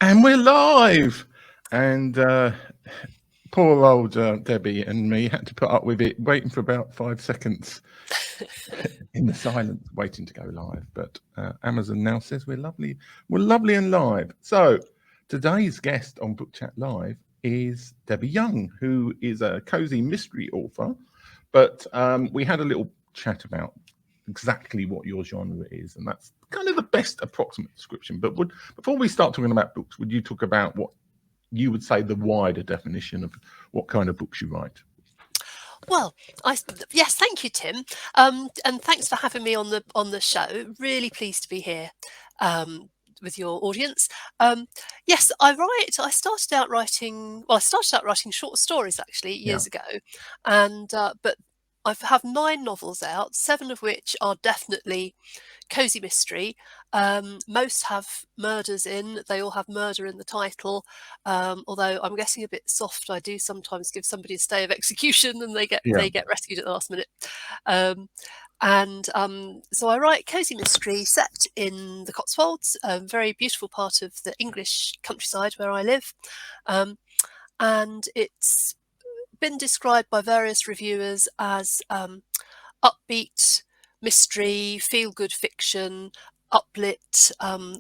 And we're live. And poor old Debbie and me had to put up with it, waiting for about 5 seconds in the silence, waiting to go live. But Amazon now says we're lovely and live. So today's guest on Book Chat Live is Debbie Young, who is a cozy mystery author. But we had a little chat about exactly what your genre is, and that's kind of the best approximate description. But before we start talking about books, would you talk about what you would say the wider definition of what kind of books you write? Well, yes, thank you, Tim, and thanks for having me on the show. Really pleased to be here with your audience. Yes, I started out writing short stories actually years ago, and but I have 9 novels out, 7 of which are definitely cozy mystery. Most have murders in. They all have murder in the title. Although I'm getting a bit soft, I do sometimes give somebody a stay of execution, and they get rescued at the last minute. So I write cozy mystery set in the Cotswolds, a very beautiful part of the English countryside where I live, and it's been described by various reviewers as upbeat mystery, feel-good fiction, uplit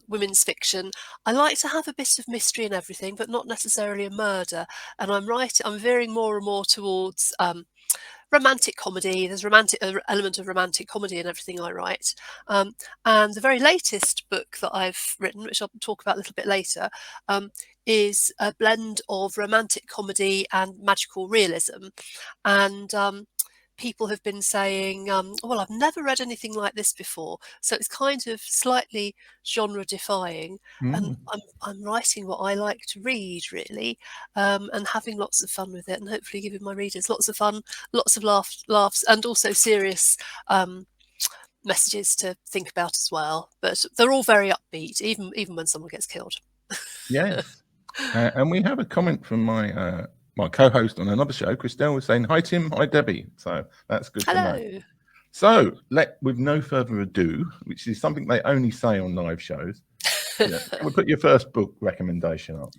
women's fiction. I like to have a bit of mystery in everything, but not necessarily a murder. And I'm veering more and more towards romantic comedy. There's an element of romantic comedy in everything I write. And the very latest book that I've written, which I'll talk about a little bit later, is a blend of romantic comedy and magical realism. And people have been saying, well, I've never read anything like this before. So it's kind of slightly genre defying. And I'm writing what I like to read, really, and having lots of fun with it, and hopefully giving my readers lots of fun, lots of laughs, and also serious messages to think about as well. But they're all very upbeat, even when someone gets killed. Yes. And we have a comment from my co-host on another show, Christelle, was saying, "Hi Tim, hi Debbie." So that's good to know. So with no further ado, which is something they only say on live shows, we'll put your first book recommendation up.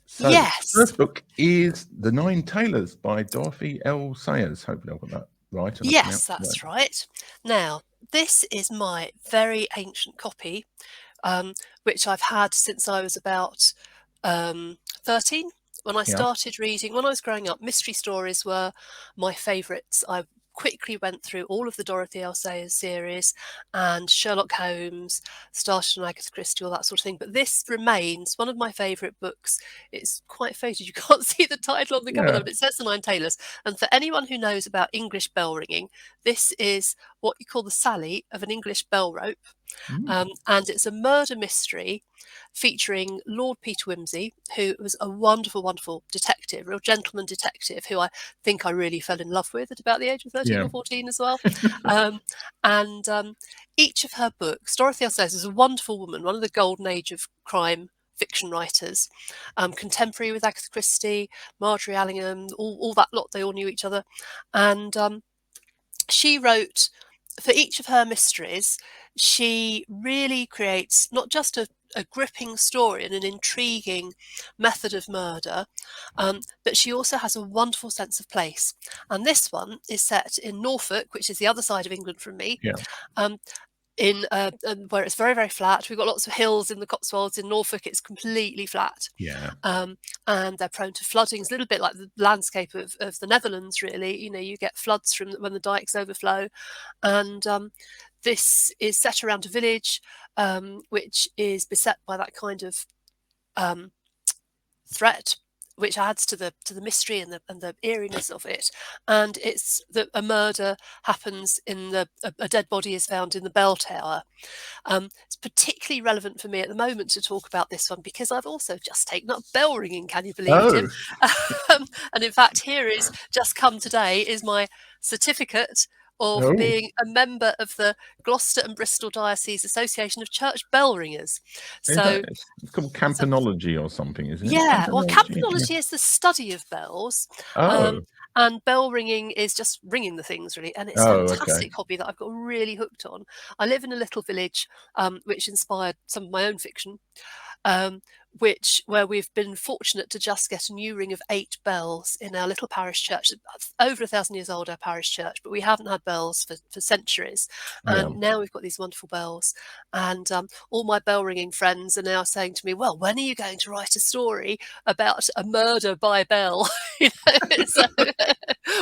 So yes. The first book is The 9 Tailors by Dorothy L. Sayers. Hopefully I've got that right. Yes, that's right. Now, this is my very ancient copy, which I've had since I was about 13. When I started reading, when I was growing up, mystery stories were my favourites. I quickly went through all of the Dorothy L. Sayers series and Sherlock Holmes, started on Agatha Christie, all that sort of thing. But this remains one of my favourite books. It's quite faded. You can't see the title on the cover, but it says The 9 Tailors. And for anyone who knows about English bell ringing, this is what you call the Sally of an English bell rope. And it's a murder mystery featuring Lord Peter Wimsey, who was a wonderful, wonderful detective, real gentleman detective, who I think I really fell in love with at about the age of 13 or 14 as well. Each of her books, Dorothy L. Sayers is a wonderful woman, one of the golden age of crime fiction writers, contemporary with Agatha Christie, Marjorie Allingham, all that lot, they all knew each other. And she wrote, for each of her mysteries, she really creates not just a gripping story and an intriguing method of murder, but she also has a wonderful sense of place. And this one is set in Norfolk, which is the other side of England from me, where it's very, very flat. We've got lots of hills in the Cotswolds. In Norfolk, it's completely flat. And they're prone to flooding. It's a little bit like the landscape of the Netherlands, really. You get floods from when the dikes overflow. And this is set around a village which is beset by that kind of threat, which adds to the mystery and the eeriness of it. And it's that a murder happens a dead body is found in the bell tower. It's particularly relevant for me at the moment to talk about this one because I've also just taken up bell ringing. Can you believe it, Tim? And in fact, here is just come today is my certificate of being a member of the Gloucester and Bristol Diocese Association of Church Bell Ringers. So it's called campanology or something, isn't it? Yeah, well, campanology is the study of bells. And bell ringing is just ringing the things, really. And it's a Oh, okay. fantastic hobby that I've got really hooked on. I live in a little village which inspired some of my own fiction. Where we've been fortunate to just get a new ring of 8 bells in our little parish church. Over 1,000 years old, our parish church, but we haven't had bells for centuries. Yeah. And now we've got these wonderful bells. And all my bell ringing friends are now saying to me, well, when are you going to write a story about a murder by bell? So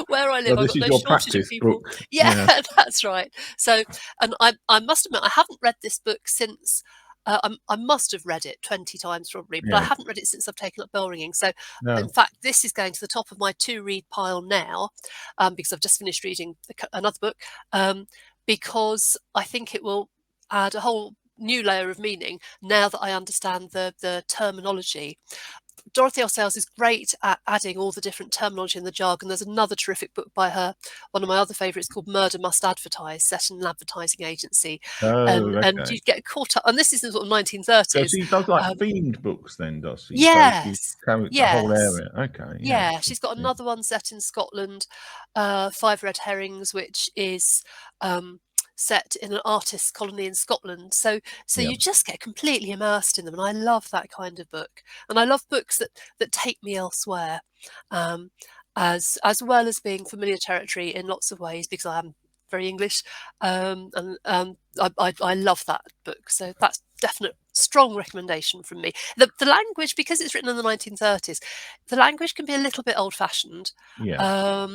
where I live, Well, I've this got is no your shortage of practice people. book. Yeah, that's right. So, and I must admit, I haven't read this book since I must have read it 20 times probably, but I Yeah. haven't read it since I've taken up bell ringing. So, No. in fact, this is going to the top of my to-read pile now, because I've just finished reading another book, because I think it will add a whole new layer of meaning now that I understand the terminology. Dorothy Sayles is great at adding all the different terminology and the jargon. There's another terrific book by her, one of my other favourites, called Murder Must Advertise, set in an advertising agency. Oh, And okay. you get caught up, and this is in sort of So 1930s. she does like themed books then, does she? So she Yes, covers the whole yes. area. Okay, yeah. Yeah, she's got another one set in Scotland, Five Red Herrings, which is set in an artist's colony in Scotland. So Yeah. you just get completely immersed in them, and I love that kind of book. And I love books that take me elsewhere, um, as well as being familiar territory in lots of ways, because I am very English, and I love that book. So that's definite strong recommendation from me. The language, because it's written in the 1930s, the language can be a little bit old-fashioned, Yeah.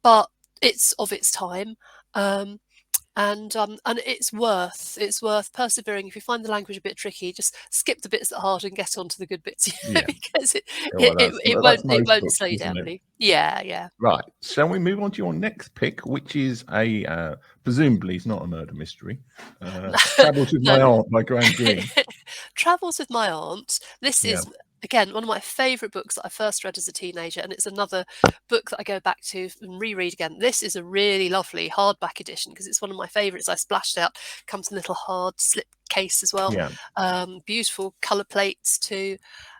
but it's of its time, and it's worth persevering. If you find the language a bit tricky, just skip the bits that are hard and get on to the good bits, Yeah. because Well, that's it most won't books, slow you isn't down, it? really. Yeah. Right. Shall we move on to your next pick, which is a presumably it's not a murder mystery. Travels with My Aunt by Greene. Travels with My Aunt. This Yeah. is, again, one of my favourite books that I first read as a teenager, and it's another book that I go back to and reread again. This is a really lovely hardback edition because it's one of my favourites. I splashed out. Comes in a little hard slip case as well. Yeah. Beautiful colour plates too.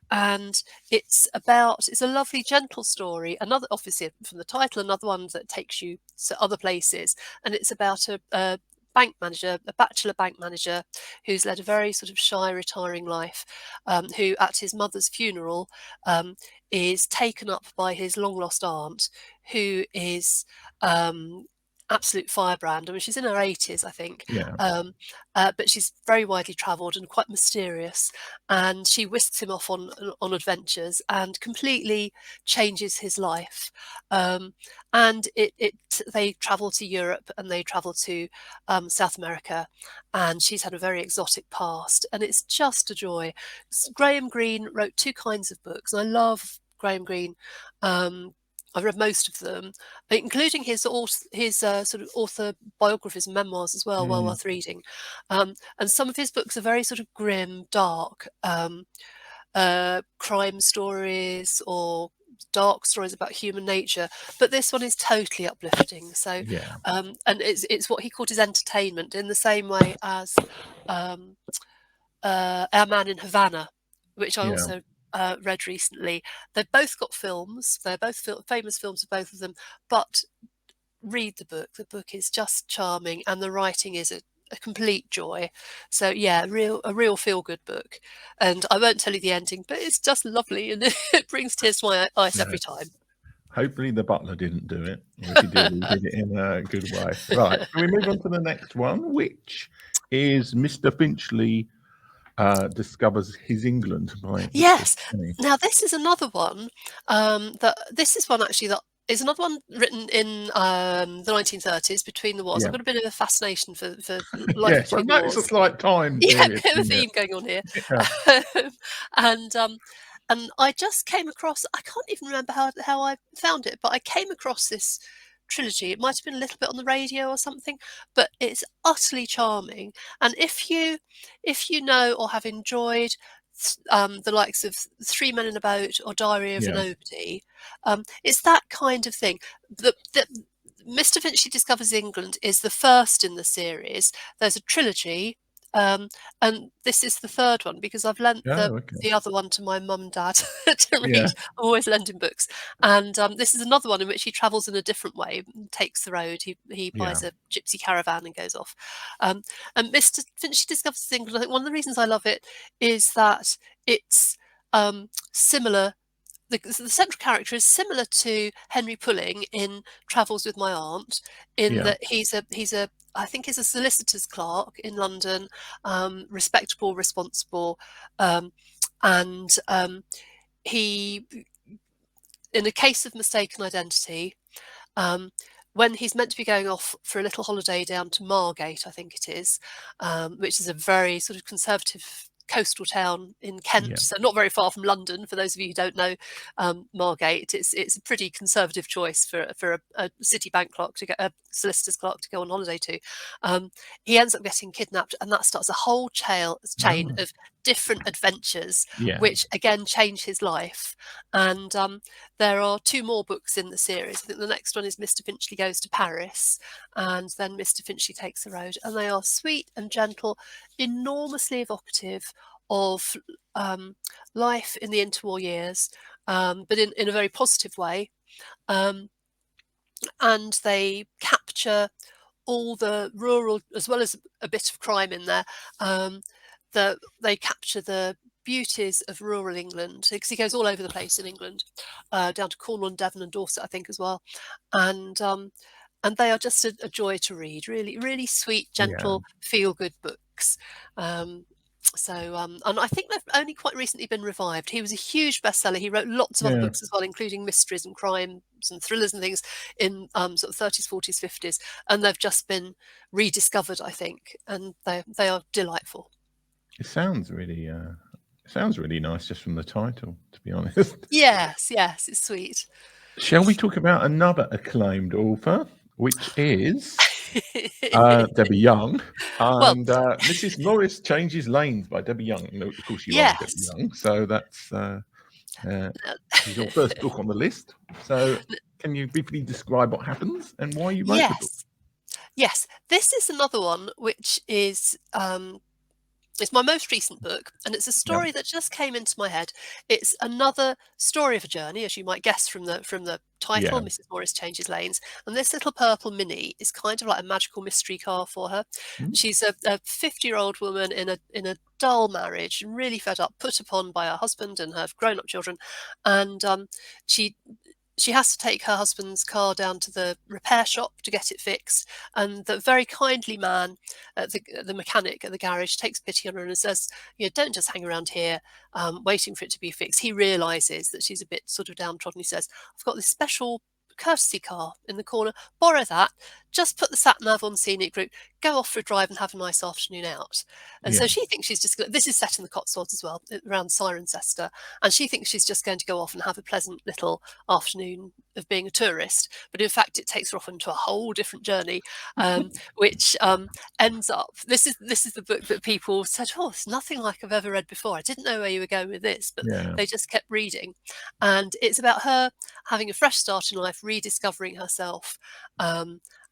And it's a lovely, gentle story. Another, obviously, from the title, another one that takes you to other places. And it's about a bank manager, a bachelor bank manager, who's led a very sort of shy, retiring life, who at his mother's funeral is taken up by his long lost aunt, who is absolute firebrand. I mean, she's in her 80s, I think, Yeah. but she's very widely travelled and quite mysterious. And she whisks him off on adventures and completely changes his life. And they travel to Europe and they travel to South America, and she's had a very exotic past, and it's just a joy. Graham Greene wrote 2 kinds of books, and I love Graham Greene. I've read most of them, including his sort of author biographies and memoirs as well, well worth reading. And some of his books are very sort of grim, dark, crime stories or dark stories about human nature, but this one is totally uplifting. So Yeah. and it's what he called his entertainment, in the same way as Our Man in Havana, which I Yeah. also read recently. They've both got films. They're both famous films of both of them, but read the book. The book is just charming, and the writing is a complete joy. So yeah, a real feel good book. And I won't tell you the ending, but it's just lovely, and it brings tears to my eyes every time. Hopefully the butler didn't do it. Or if he did, he did it in a good way. Right. Can we move on to the next one, which is Mr. Finchley Discovers His England by Yes. Penny. Now this is another one. This is one actually that is another one written in the 1930s, between the wars. Yeah. I've got a bit of a fascination for life Yes, I between the noticed a wars. slight time Yeah, period. bit of a in theme it. going on here. Yeah. And I just came across, I can't even remember how I found it, but I came across this trilogy. It might have been a little bit on the radio or something, but it's utterly charming. And if you know or have enjoyed the likes of Three Men in a Boat or Diary of a Yeah. Nobody, it's that kind of thing. The Mr. Finchley Discovers England is the first in the series. There's a trilogy. And this is the third one because I've lent the other one to my mum and dad to read. Yeah. I'm always lending books. And this is another one in which he travels in a different way, takes the road. He buys a gypsy caravan and goes off. And Mr. Finchley Discovers England. I think one of the reasons I love it is that it's similar. The central character is similar to Henry Pulling in Travels with My Aunt, in that he's a I think he's a solicitor's clerk in London, respectable, responsible, and he, in a case of mistaken identity, when he's meant to be going off for a little holiday down to Margate, I think it is, which is a very sort of conservative coastal town in Kent, so not very far from London. For those of you who don't know Margate, it's a pretty conservative choice for a city bank clerk to get, a solicitor's clerk to go on holiday to. He ends up getting kidnapped, and that starts a whole chain of different adventures, which again change his life. And there are 2 more books in the series. I think the next one is Mr. Finchley Goes to Paris, and then Mr. Finchley Takes the Road, and they are sweet and gentle, enormously evocative of life in the interwar years, but in a very positive way. And they capture all the rural, as well as a bit of crime in there. They capture the beauties of rural England, because he goes all over the place in England, down to Cornwall and Devon and Dorset, I think, as well. And they are just a joy to read. Really, really sweet, gentle, feel-good books. And I think they've only quite recently been revived. He was a huge bestseller. He wrote lots of other books as well, including mysteries and crimes and thrillers and things in sort of 30s, 40s, 50s. And they've just been rediscovered, I think, and they are delightful. It sounds really nice just from the title, to be honest. Yes, it's sweet. Shall we talk about another acclaimed author, which is Debbie Young, and Mrs. Morris Changes Lanes by Debbie Young. Of course, you are Debbie Young, so that's your first book on the list. So can you briefly describe what happens and why you wrote the book? Yes, this is another one which is it's my most recent book, and it's a story that just came into my head. It's another story of a journey, as you might guess from the title, Mrs. Morris Changes Lanes. And this little purple Mini is kind of like a magical mystery car for her. She's a 50-year-old woman in a dull marriage, really fed up, put upon by her husband and her grown-up children, and she has to take her husband's car down to the repair shop to get it fixed. And the very kindly man, the mechanic at the garage, takes pity on her and says, don't just hang around here waiting for it to be fixed. He realises that she's a bit sort of downtrodden. He says, I've got this special courtesy car in the corner, borrow that, just put the sat-nav on scenic route, go off for a drive and have a nice afternoon out. And so she thinks she's just this is set in the Cotswolds as well, around Cirencester, and she thinks she's just going to go off and have a pleasant little afternoon of being a tourist, but in fact it takes her off into a whole different journey, which ends up, this is the book that people said, it's nothing like I've ever read before. I didn't know where you were going with this, but they just kept reading. And it's about her having a fresh start in life, rediscovering herself,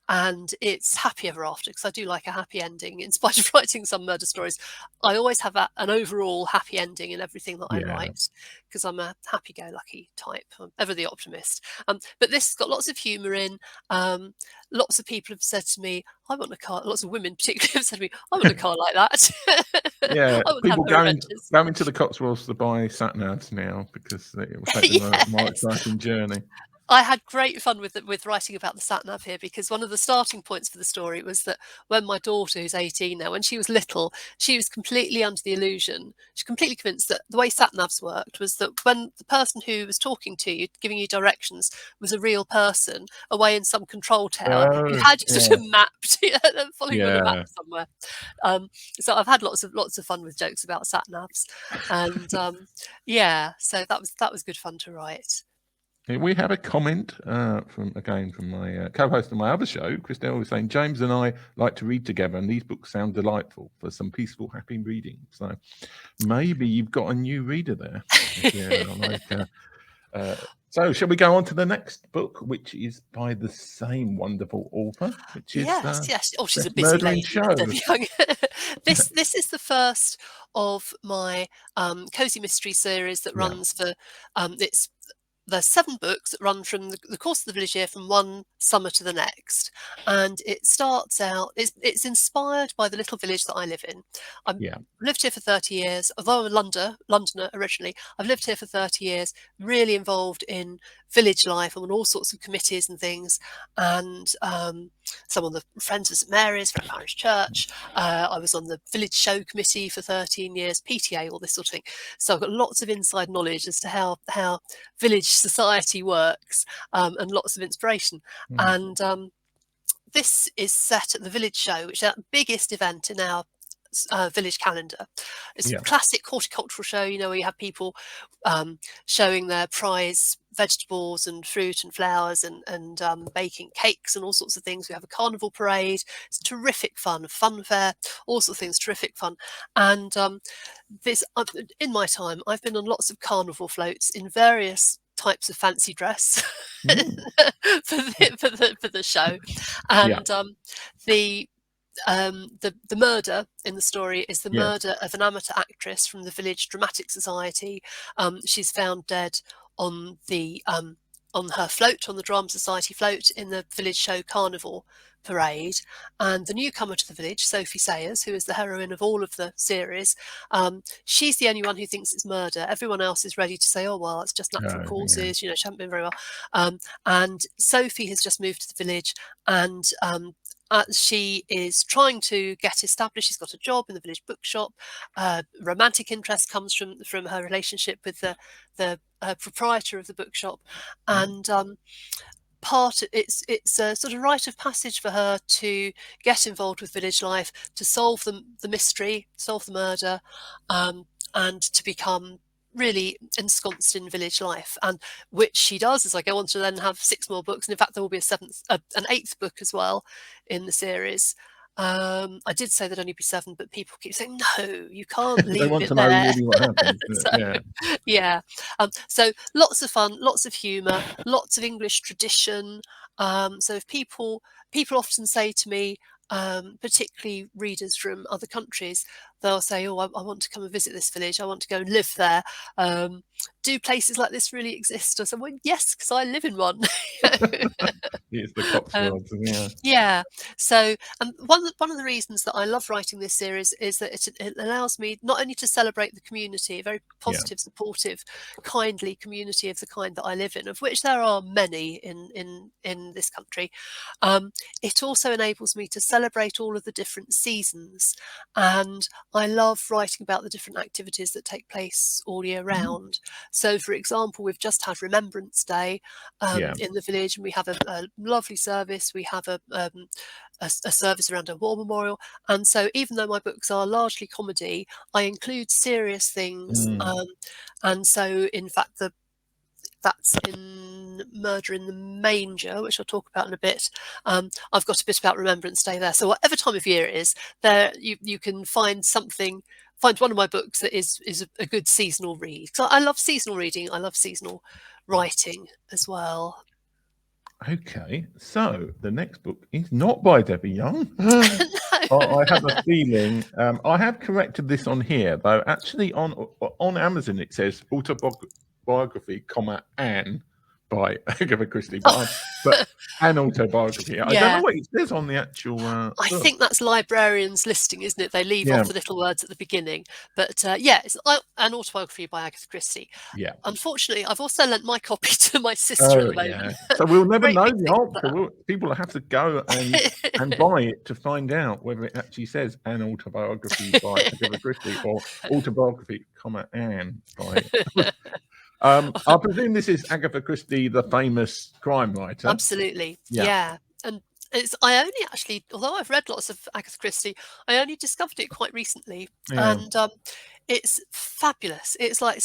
and it's happy ever after, because I do like a happy ending. In spite of writing some murder stories, I always have an overall happy ending in everything that I write, because I'm a happy-go-lucky type. I'm ever the optimist. But this has got lots of humour in. Lots of people have said to me, I want a car. Lots of women particularly have said to me, I want a car like that. People going to the Cotswolds to buy sat-navs now because it will take them a more exciting journey. I had great fun with writing about the sat-nav here, because one of the starting points for the story was that when my daughter, who's 18 now, when she was little, she was completely under the illusion, she's completely convinced that the way sat-navs worked was that when the person who was talking to you, giving you directions, was a real person away in some control tower who had you sort of mapped, following on a map somewhere. So I've had lots of fun with jokes about sat-navs, and so that was good fun to write. We have a comment from my co-host on my other show, Christelle, was saying, James and I like to read together, and these books sound delightful for some peaceful, happy reading. So maybe you've got a new reader there. So shall we go on to the next book, which is by the same wonderful author, which is Yes. Oh, she's a Best busy Murder in lady, Show. isn't Debbie Young? This is the first of my cozy mystery series that runs for there's 7 books that run from the course of the village year from one summer to the next, and it starts out. It's inspired by the little village that I live in. I've lived here for 30 years. Although I'm a Londoner originally, I've lived here for 30 years. Really involved in village life. I'm on all sorts of committees and things, and some on the Friends of St Mary's, Friend Parish Church. I was on the village show committee for 13 years, PTA, all this sort of thing. So I've got lots of inside knowledge as to how village society works, and lots of inspiration. And this is set at the village show, which is our biggest event in our village calendar. It's a classic horticultural show, where you have people showing their prize vegetables and fruit and flowers and baking cakes and all sorts of things. We have a carnival parade. It's terrific fun, fun fair, all sorts of things, terrific fun. And this, in my time, I've been on lots of carnival floats in various types of fancy dress for the show, and the murder in the story is the murder of an amateur actress from the village dramatic society. She's found dead on the on her float, on the drama society float in the village show carnival parade. And the newcomer to the village, Sophie Sayers, who is the heroine of all of the series, she's the only one who thinks it's murder. Everyone else is ready to say, oh well, it's just natural causes, she hasn't been very well. And Sophie has just moved to the village, and she is trying to get established. She's got a job in the village bookshop. Romantic interest comes from her relationship with the proprietor of the bookshop, and it's a sort of rite of passage for her to get involved with village life, to solve the mystery, solve the murder, and to become really ensconced in village life, and which she does, as I go on to then have 6 more books, and in fact there will be an 8th book as well in the series. I did say there'd only be 7, but people keep saying no, you can't leave They want it to know there. really what happens. So lots of fun, lots of humour, lots of English tradition. So if people often say to me, particularly readers from other countries, they'll say, oh, I want to come and visit this village, I want to go and live there. Do places like this really exist? I said, well, yes, because I live in one. It's the Cotswolds, So one of the reasons that I love writing this series is that it allows me not only to celebrate the community, a very positive, supportive, kindly community of the kind that I live in, of which there are many in this country. It also enables me to celebrate all of the different seasons, and I love writing about the different activities that take place all year round. So, for example, we've just had Remembrance Day in the village, and we have a lovely service. We have a service around a war memorial, and so even though my books are largely comedy, I include serious things. And so, in fact, that's in Murder in the Manger, which I'll talk about in a bit. I've got a bit about Remembrance Day there. So whatever time of year it is, there you can find one of my books that is a good seasonal read. So I love seasonal reading. I love seasonal writing as well. Okay, so the next book is not by Debbie Young. I have a feeling I have corrected this on here, though. Actually, on Amazon it says autobiography, Anne by Agatha Christie, but an autobiography. I don't know what it says on the actual. I think that's librarians' listing, isn't it? They leave off the little words at the beginning, but it's an autobiography by Agatha Christie. Yeah. Unfortunately, I've also lent my copy to my sister at the moment. So we'll never know the answer. People have to go and buy it to find out whether it actually says an autobiography by Agatha Christie or autobiography, Anne by. I presume this is Agatha Christie, the famous crime writer. Absolutely, yeah. And I only actually, although I've read lots of Agatha Christie, I only discovered it quite recently, and it's fabulous. It's like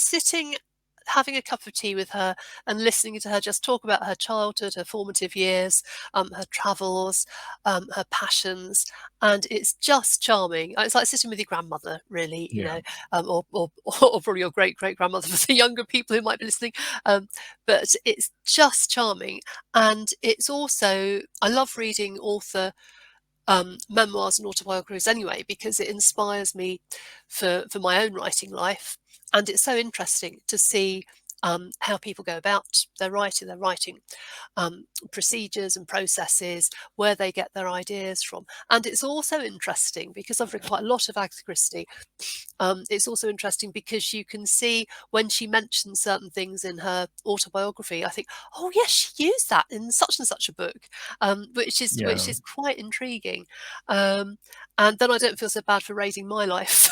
having a cup of tea with her and listening to her just talk about her childhood, her formative years, her travels, her passions, and it's just charming. It's like sitting with your grandmother, really, you know, or probably your great-great-grandmother for the younger people who might be listening. But it's just charming, and it's also, I love reading author memoirs and autobiographies anyway, because it inspires me for my own writing life. And it's so interesting to see how people go about their writing procedures and processes, where they get their ideas from. And it's also interesting because I've read quite a lot of Agatha Christie. It's also interesting because you can see when she mentions certain things in her autobiography, I think, oh yes, she used that in such and such a book, which is quite intriguing. And then I don't feel so bad for raising my life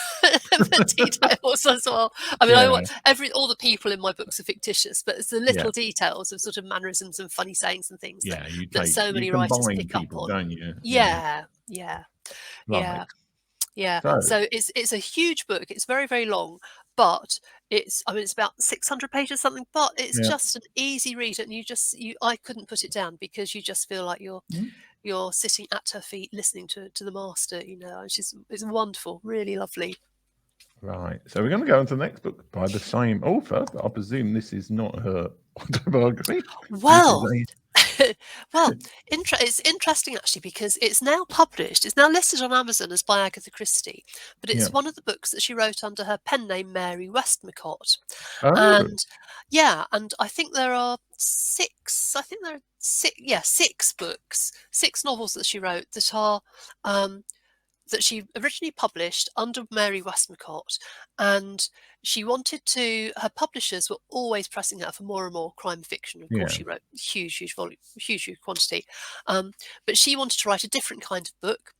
the details as well. I mean, all the people in my books are fictitious, but it's the little details of sort of mannerisms and funny sayings and things that so many writers pick up on. Don't you? Yeah. Right. Yeah. So it's a huge book. It's very, very long, but it's about 600 pages something, but it's just an easy read, and I couldn't put it down because you just feel like you're sitting at her feet listening to the master, you know. And it's wonderful, really lovely. Right. So we're going to go on to the next book by the same author, but I presume this is not her autobiography. Well, it's interesting actually, because it's now published. It's now listed on Amazon as by Agatha Christie, but it's one of the books that she wrote under her pen name Mary Westmacott. And and I think there are six books, 6 novels that she wrote that are that she originally published under Mary Westmacott, and she wanted to. Her publishers were always pressing her for more and more crime fiction. Of course, she wrote huge volume, huge quantity, but she wanted to write a different kind of book,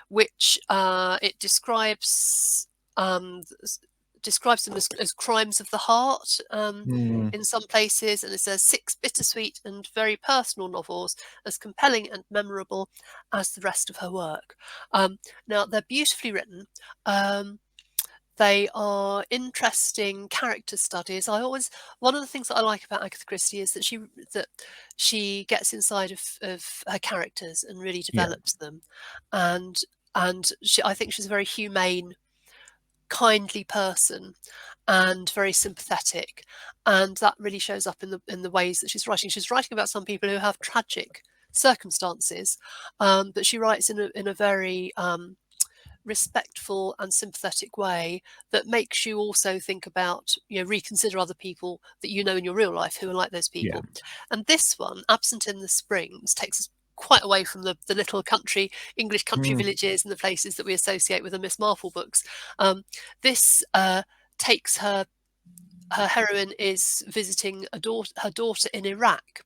which it describes them as crimes of the heart in some places, and it says 6 bittersweet and very personal novels, as compelling and memorable as the rest of her work. Now, they're beautifully written. They are interesting character studies. One of the things that I like about Agatha Christie is that she gets inside of her characters and really develops them, and I think she's a very humane, kindly person and very sympathetic, and that really shows up in the ways that she's writing. She's writing about some people who have tragic circumstances, but she writes in a very respectful and sympathetic way that makes you also think about, reconsider other people that you know in your real life who are like those people. And this one, Absent in the Springs, takes us quite away from the little English country villages and the places that we associate with the Miss Marple books. This takes her heroine is visiting her daughter in Iraq,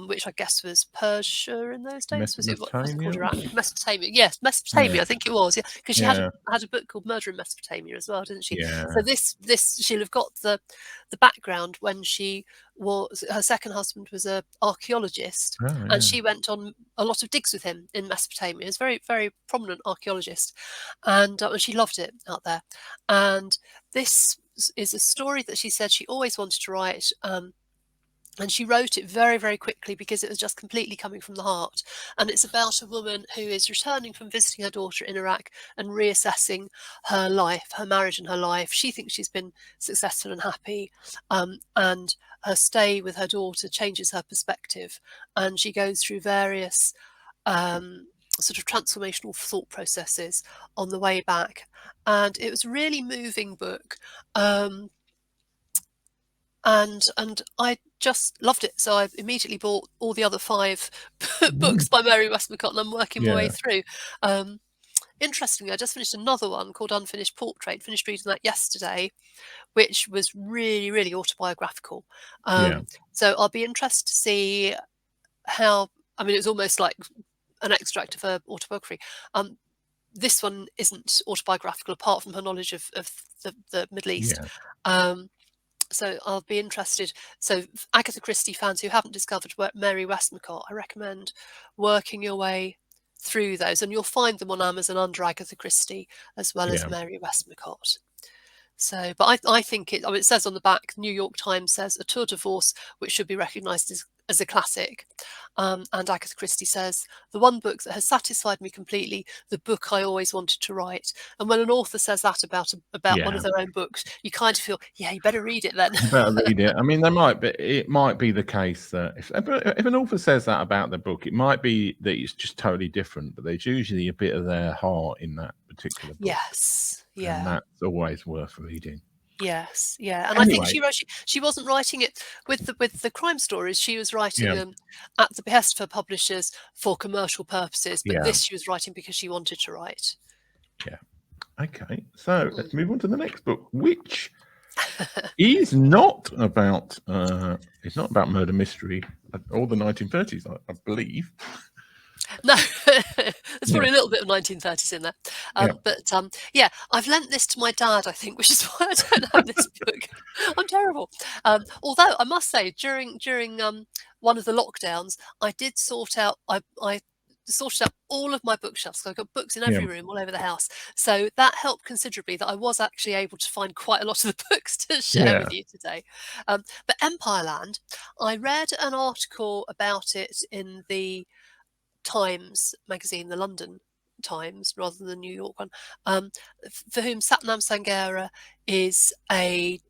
which I guess was Persia in those days. Was it called Iraq? Mesopotamia. Yes, Mesopotamia. I think it was. Yeah, because she had a book called Murder in Mesopotamia as well, didn't she? So this she'll have got the background when her second husband was an archaeologist, and she went on a lot of digs with him in Mesopotamia. He's a very, very prominent archaeologist, and she loved it out there. And this is a story that she said she always wanted to write, and she wrote it very, very quickly because it was just completely coming from the heart. And it's about a woman who is returning from visiting her daughter in Iraq and reassessing her life, her marriage and her life. She thinks she's been successful and happy, and her stay with her daughter changes her perspective, and she goes through various sort of transformational thought processes on the way back. And it was a really moving book, and I just loved it. So I immediately bought all the other 5 books by Mary Westmacott, and I'm working my way through. Interestingly, I just finished another one called Unfinished Portrait. Finished reading that yesterday, which was really, really autobiographical. So I'll be interested to see how. I mean, it was almost like an extract of her autobiography. This one isn't autobiographical, apart from her knowledge of the Middle East. So I'll be interested. So Agatha Christie fans who haven't discovered Mary Westmacott, I recommend working your way through those, and you'll find them on Amazon under Agatha Christie as well as Mary Westmacott. So, but I think it. I mean, it says on the back, New York Times says a tour de force which should be recognised as a classic. And Agatha Christie says the one book that has satisfied me completely, the book I always wanted to write. And when an author says that about one Yeah. of their own books, you kind of feel, yeah, you better read it then. You better read it. I mean, it might be the case that if an author says that about the book, it might be that it's just totally different, but there's usually a bit of their heart in that particular book. Yes. And Yeah. that's always worth reading. Yes, yeah, and I think Anyway, she wasn't writing it with the crime stories. She was writing yeah, them at the behest of her publishers for commercial purposes. But yeah, this she was writing because she wanted to write. yeah. Okay, so let's move on to the next book, which is not about it's not about murder mystery or the 1930s, I believe. No, there's probably a little bit of 1930s in there. But yeah, I've lent this to my dad, I think, which is why I don't have this book. I'm terrible. Although I must say, during one of the lockdowns, I did sort out. I sorted out all of my bookshelves. So I've got books in Yeah, every room, all over the house. So that helped considerably. That I was actually able to find quite a lot of the books to share with you today. But Empireland, I read an article about it in the Times magazine, the London Times, rather than the New York one, for whom Sathnam Sanghera is a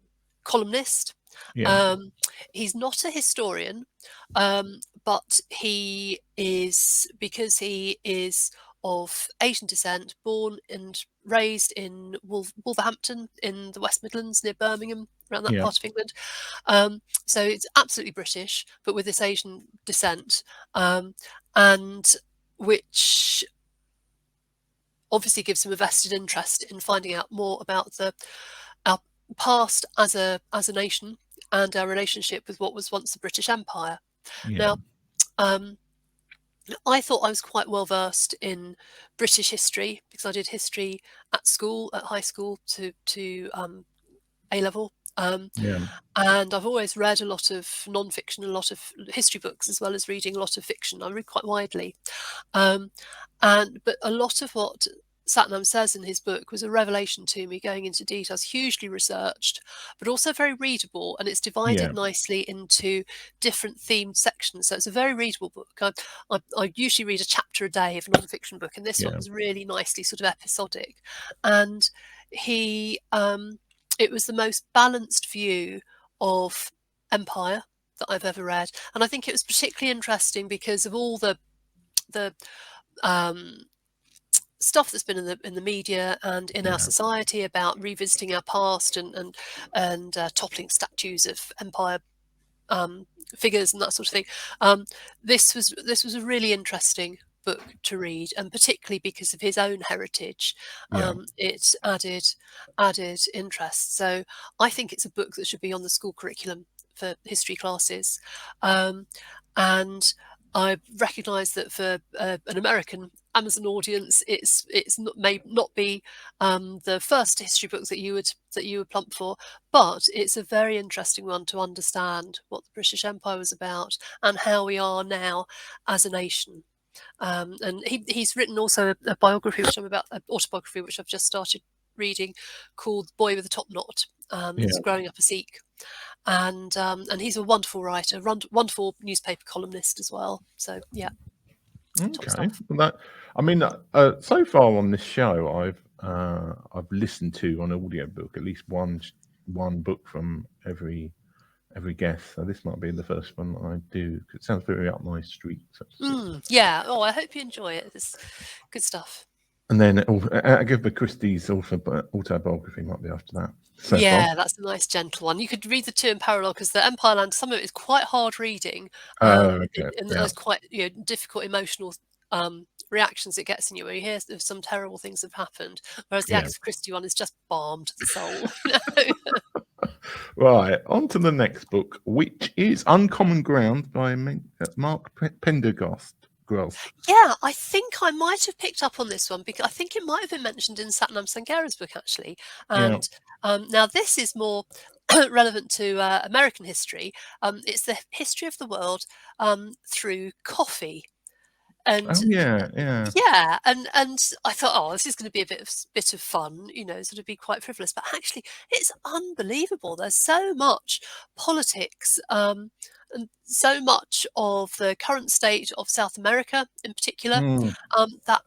columnist. yeah, He's not a historian, but he is, because he is of Asian descent, born and raised in Wolverhampton in the West Midlands near Birmingham, around that yeah, part of England. So it's absolutely British, but with this Asian descent, and which obviously gives him a vested interest in finding out more about our past as a nation and our relationship with what was once the British Empire. yeah, Now, I thought I was quite well versed in British history because I did history at school, at high school to A level. yeah, And I've always read a lot of non-fiction, a lot of history books, as well as reading a lot of fiction. I read quite widely. But a lot of what Sathnam says in his book was a revelation to me, going into details, hugely researched, but also very readable. And it's divided yeah, nicely into different themed sections. So it's a very readable book. I usually read a chapter a day of a non-fiction book, and this one yeah, was really nicely sort of episodic. And he, it was the most balanced view of empire that I've ever read. And I think it was particularly interesting because of all the um, stuff that's been in the media and in our yeah, society about revisiting our past and toppling statues of empire figures and that sort of thing. This was a really interesting book to read, and particularly because of his own heritage, yeah. it added interest. So I think it's a book that should be on the school curriculum for history classes, and I recognise that for an American Amazon audience, may not be the first history book that you would plump for, but it's a very interesting one to understand what the British Empire was about and how we are now as a nation. And he's written also a biography, an autobiography, which I've just started reading, called "Boy with a Top Knot." It's growing up a Sikh, and he's a wonderful writer, wonderful newspaper columnist as well. So yeah, top Okay. stuff. Well, so far on this show, I've listened to on audiobook at least one book from every guest. So this might be the first one that I do. 'Cause it sounds very up my street. Yeah. Oh, I hope you enjoy it. It's good stuff. And then Agatha Christie's autobiography might be after that. So Yeah, far. that's a nice gentle one. You could read the two in parallel because the Empireland, some of it is quite hard reading, Okay. and Yeah. there's quite difficult emotional reactions it gets in you when you hear if some terrible things have happened. Whereas the Yeah. Agatha Christie one is just balm to the soul. Right. On to the next book, which is Uncommon Ground by Mark Pendergrast. Yeah, I think I might have picked up on this one because I think it might have been mentioned in Sathnam Sanghera's book actually. Yeah. And now this is more relevant to American history. It's the history of the world through coffee. And Oh yeah. yeah, and I thought, oh, this is going to be a bit of fun, sort of be quite frivolous. But actually, it's unbelievable. There's so much politics, and so much of the current state of South America, in particular, Mm, that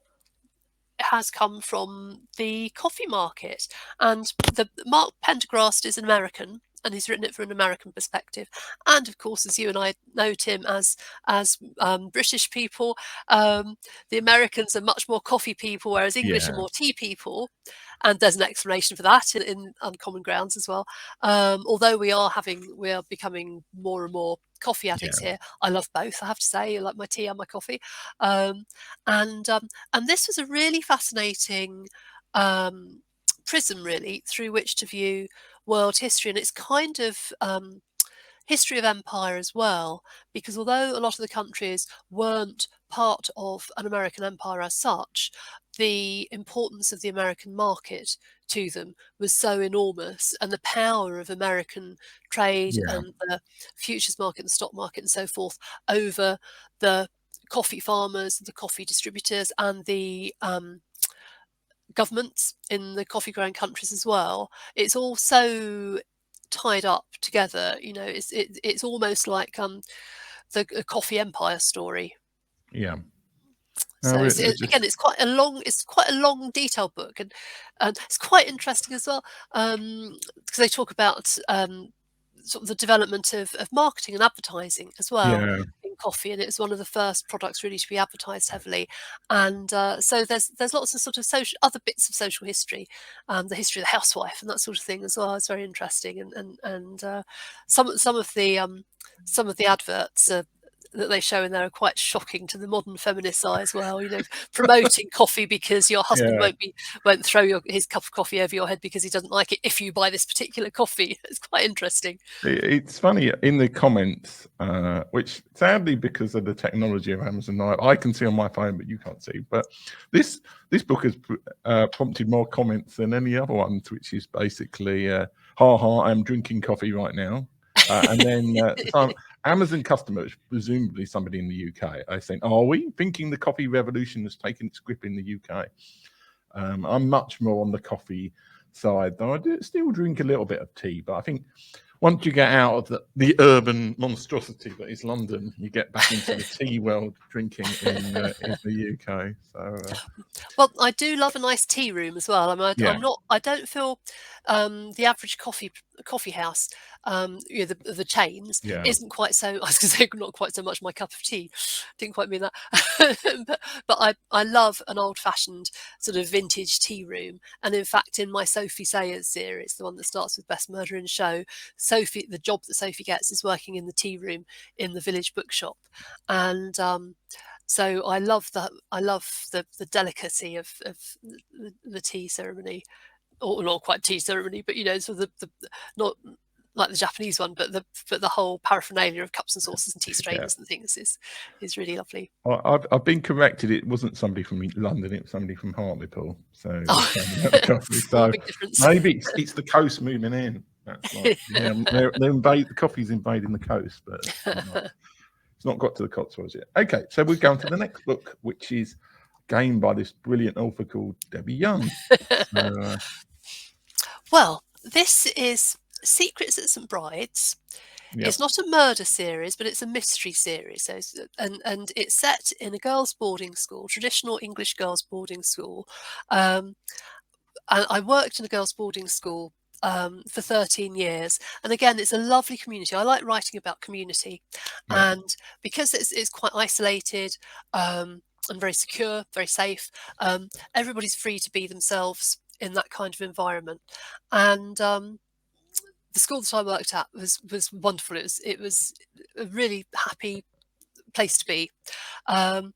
has come from the coffee market. And the Mark Pendergrast is an American, and he's written it from an American perspective. And of course, as you and I know, Tim, as British people, the Americans are much more coffee people, whereas English are yeah, more tea people. And there's an explanation for that in Uncommon Grounds as well. Although we are becoming more and more coffee addicts yeah, here. I love both, I have to say. I like my tea and my coffee. Um, and this was a really fascinating prism, really, through which to view world history. And it's kind of history of empire as well, because although a lot of the countries weren't part of an American empire as such, the importance of the American market to them was so enormous, and the power of American trade yeah, and the futures market and stock market and so forth over the coffee farmers, the coffee distributors, and the governments in the coffee growing countries as well. It's all so tied up together. It's almost like the coffee empire story. yeah. So No, again, it's quite a long, detailed book, and it's quite interesting as well, because they talk about sort of the development of marketing and advertising as well yeah, in coffee, and it was one of the first products really to be advertised heavily. And so there's lots of sort of other bits of social history, the history of the housewife and that sort of thing as well. It's very interesting, and some of the adverts that they show in there are quite shocking to the modern feminist eye as well. Promoting coffee because your husband yeah. won't throw his cup of coffee over your head because he doesn't like it if you buy this particular coffee. It's quite interesting. It's funny in the comments, which sadly, because of the technology of Amazon Live, I can see on my phone, but you can't see. But this book has prompted more comments than any other ones, which is basically, "Ha ha, I'm drinking coffee right now," and then some Amazon customers, presumably somebody in the UK, are saying, "Are we thinking the coffee revolution has taken its grip in the UK?" I'm much more on the coffee side, though I do still drink a little bit of tea, but I think once you get out of the urban monstrosity that is London, you get back into the tea world drinking in the UK. So Well, I do love a nice tea room as well. I mean, yeah, I don't feel the average coffee house, the chains, yeah, isn't quite so. I was going to say not quite so much my cup of tea. Didn't quite mean that, but I love an old fashioned sort of vintage tea room. And in fact, in my Sophie Sayers series, the one that starts with Best Murder in Show, the job that Sophie gets is working in the tea room in the village bookshop, and so I love the delicacy of the tea ceremony, or not quite tea ceremony, but sort of the not like the Japanese one, but the whole paraphernalia of cups and saucers and tea yeah. strainers and things is really lovely. I've been corrected. It wasn't somebody from London. It was somebody from Hartlepool. So Oh, the coffee. oh, So big difference. maybe it's the coast moving in. That's like the coffee's invading the coast, but it's not got to the Cotswolds yet. Okay, so we're going to the next book, which is again by this brilliant author called Debbie Young. So, Well, this is Secrets at St Bride's. yeah, It's not a murder series, but it's a mystery series. So, and it's set in a girls' boarding school, traditional English girls' boarding school. And I worked in a girls' boarding school for 13 years. And again, it's a lovely community. I like writing about community. yeah, And because it's quite isolated and very secure, very safe, everybody's free to be themselves in that kind of environment. And the school that I worked at was wonderful. It was a really happy place to be. Um,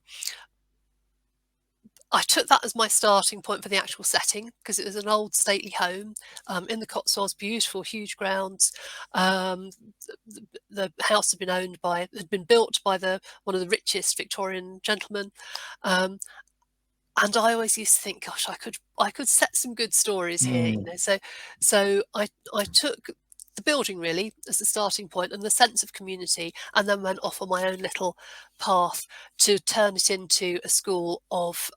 I took that as my starting point for the actual setting because it was an old stately home in the Cotswolds, beautiful, huge grounds. Um, the house had been built by one of the richest Victorian gentlemen, um, and I always used to think, gosh, I could set some good stories here. mm, So I took the building really as the starting point and the sense of community, and then went off on my own little path to turn it into a school of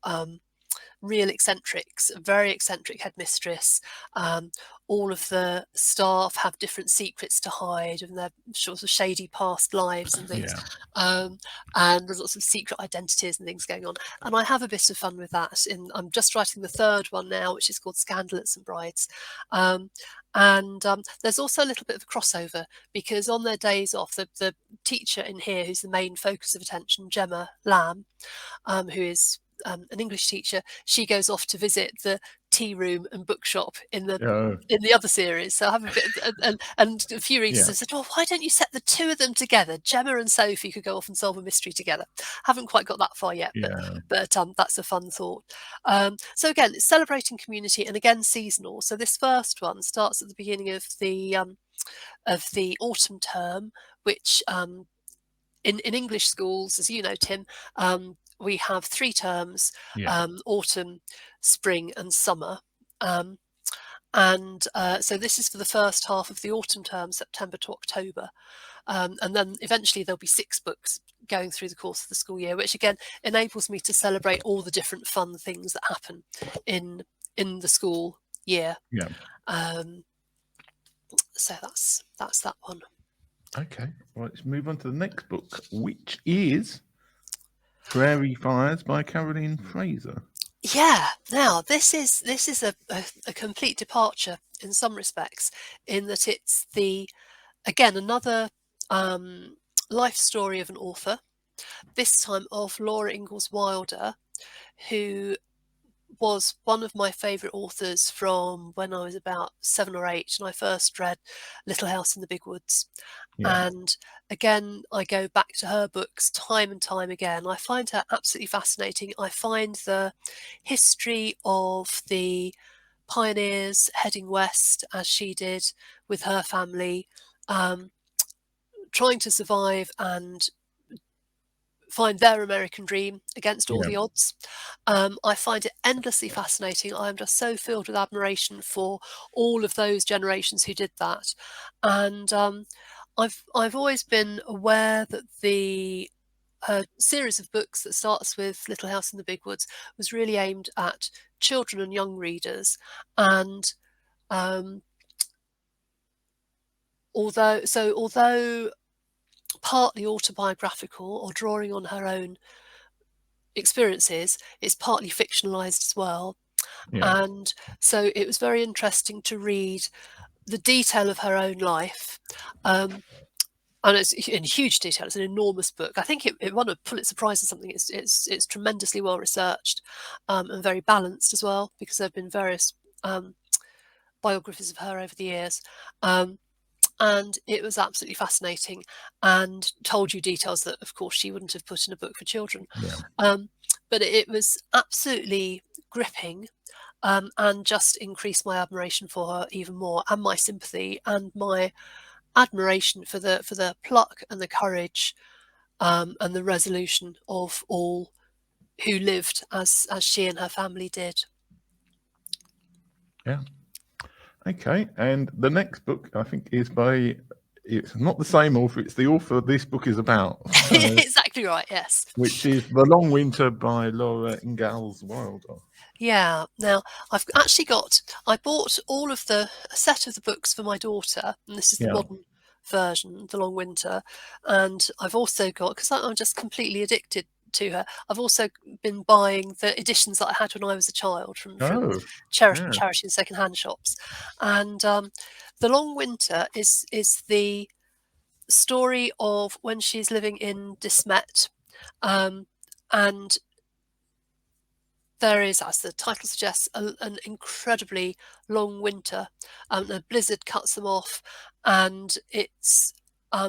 real eccentrics, a very eccentric headmistress. All of the staff have different secrets to hide and their sort of shady past lives and things. And there's lots of secret identities and things going on. And I have a bit of fun with that. I'm just writing the third one now, which is called Scandal at St Bride's. There's also a little bit of a crossover, because on their days off, the teacher in here who's the main focus of attention, Gemma Lamb, who is an English teacher, she goes off to visit the tea room and bookshop in the other series. So I have a bit, and a few readers have said, "Oh, why don't you set the two of them together? Gemma and Sophie could go off and solve a mystery together." Haven't quite got that far yet, but that's a fun thought. So again, it's celebrating community and again seasonal. So this first one starts at the beginning of the autumn term, which in English schools, as you know, Tim, we have 3 terms, autumn, spring and summer. So this is for the first half of the autumn term, September to October. And then eventually there'll be 6 books going through the course of the school year, which again enables me to celebrate all the different fun things that happen in the school year. So that's that one. Okay, well, let's move on to the next book, which is Prairie Fires by Caroline Fraser. Yeah, now this is a complete departure in some respects, in that it's another life story of an author, this time of Laura Ingalls Wilder, who was one of my favourite authors from when I was about 7 or 8 and I first read Little House in the Big Woods. And again, I go back to her books time and time again. I find her absolutely fascinating. I find the history of the pioneers heading west, as she did with her family, trying to survive and find their American dream against all the odds. I find it endlessly fascinating. I'm just so filled with admiration for all of those generations who did that. And I've always been aware that the series of books that starts with Little House in the Big Woods was really aimed at children and young readers. And although partly autobiographical or drawing on her own experiences, it's partly fictionalized as well. And so it was very interesting to read the detail of her own life. And it's in huge detail. It's an enormous book. I think it won a Pulitzer Prize or something. It's tremendously well researched and very balanced as well, because there have been various biographies of her over the years. And it was absolutely fascinating and told you details that, of course, she wouldn't have put in a book for children. But it was absolutely gripping and just increased my admiration for her even more, and my sympathy and my admiration for the pluck and the courage and the resolution of all who lived as she and her family did. Okay, and the next book, I think, is by, it's not the same author, it's the author this book is about. Exactly right, yes. Which is The Long Winter by Laura Ingalls Wilder. Yeah, now I've actually I bought all of a set of the books for my daughter, and this is the modern version, The Long Winter. And I've also got, because I'm just completely addicted to her, I've also been buying the editions that I had when I was a child from charity and second-hand shops. And The Long Winter is the story of when she's living in Dismet, and there is, as the title suggests, an incredibly long winter. A blizzard cuts them off, and it's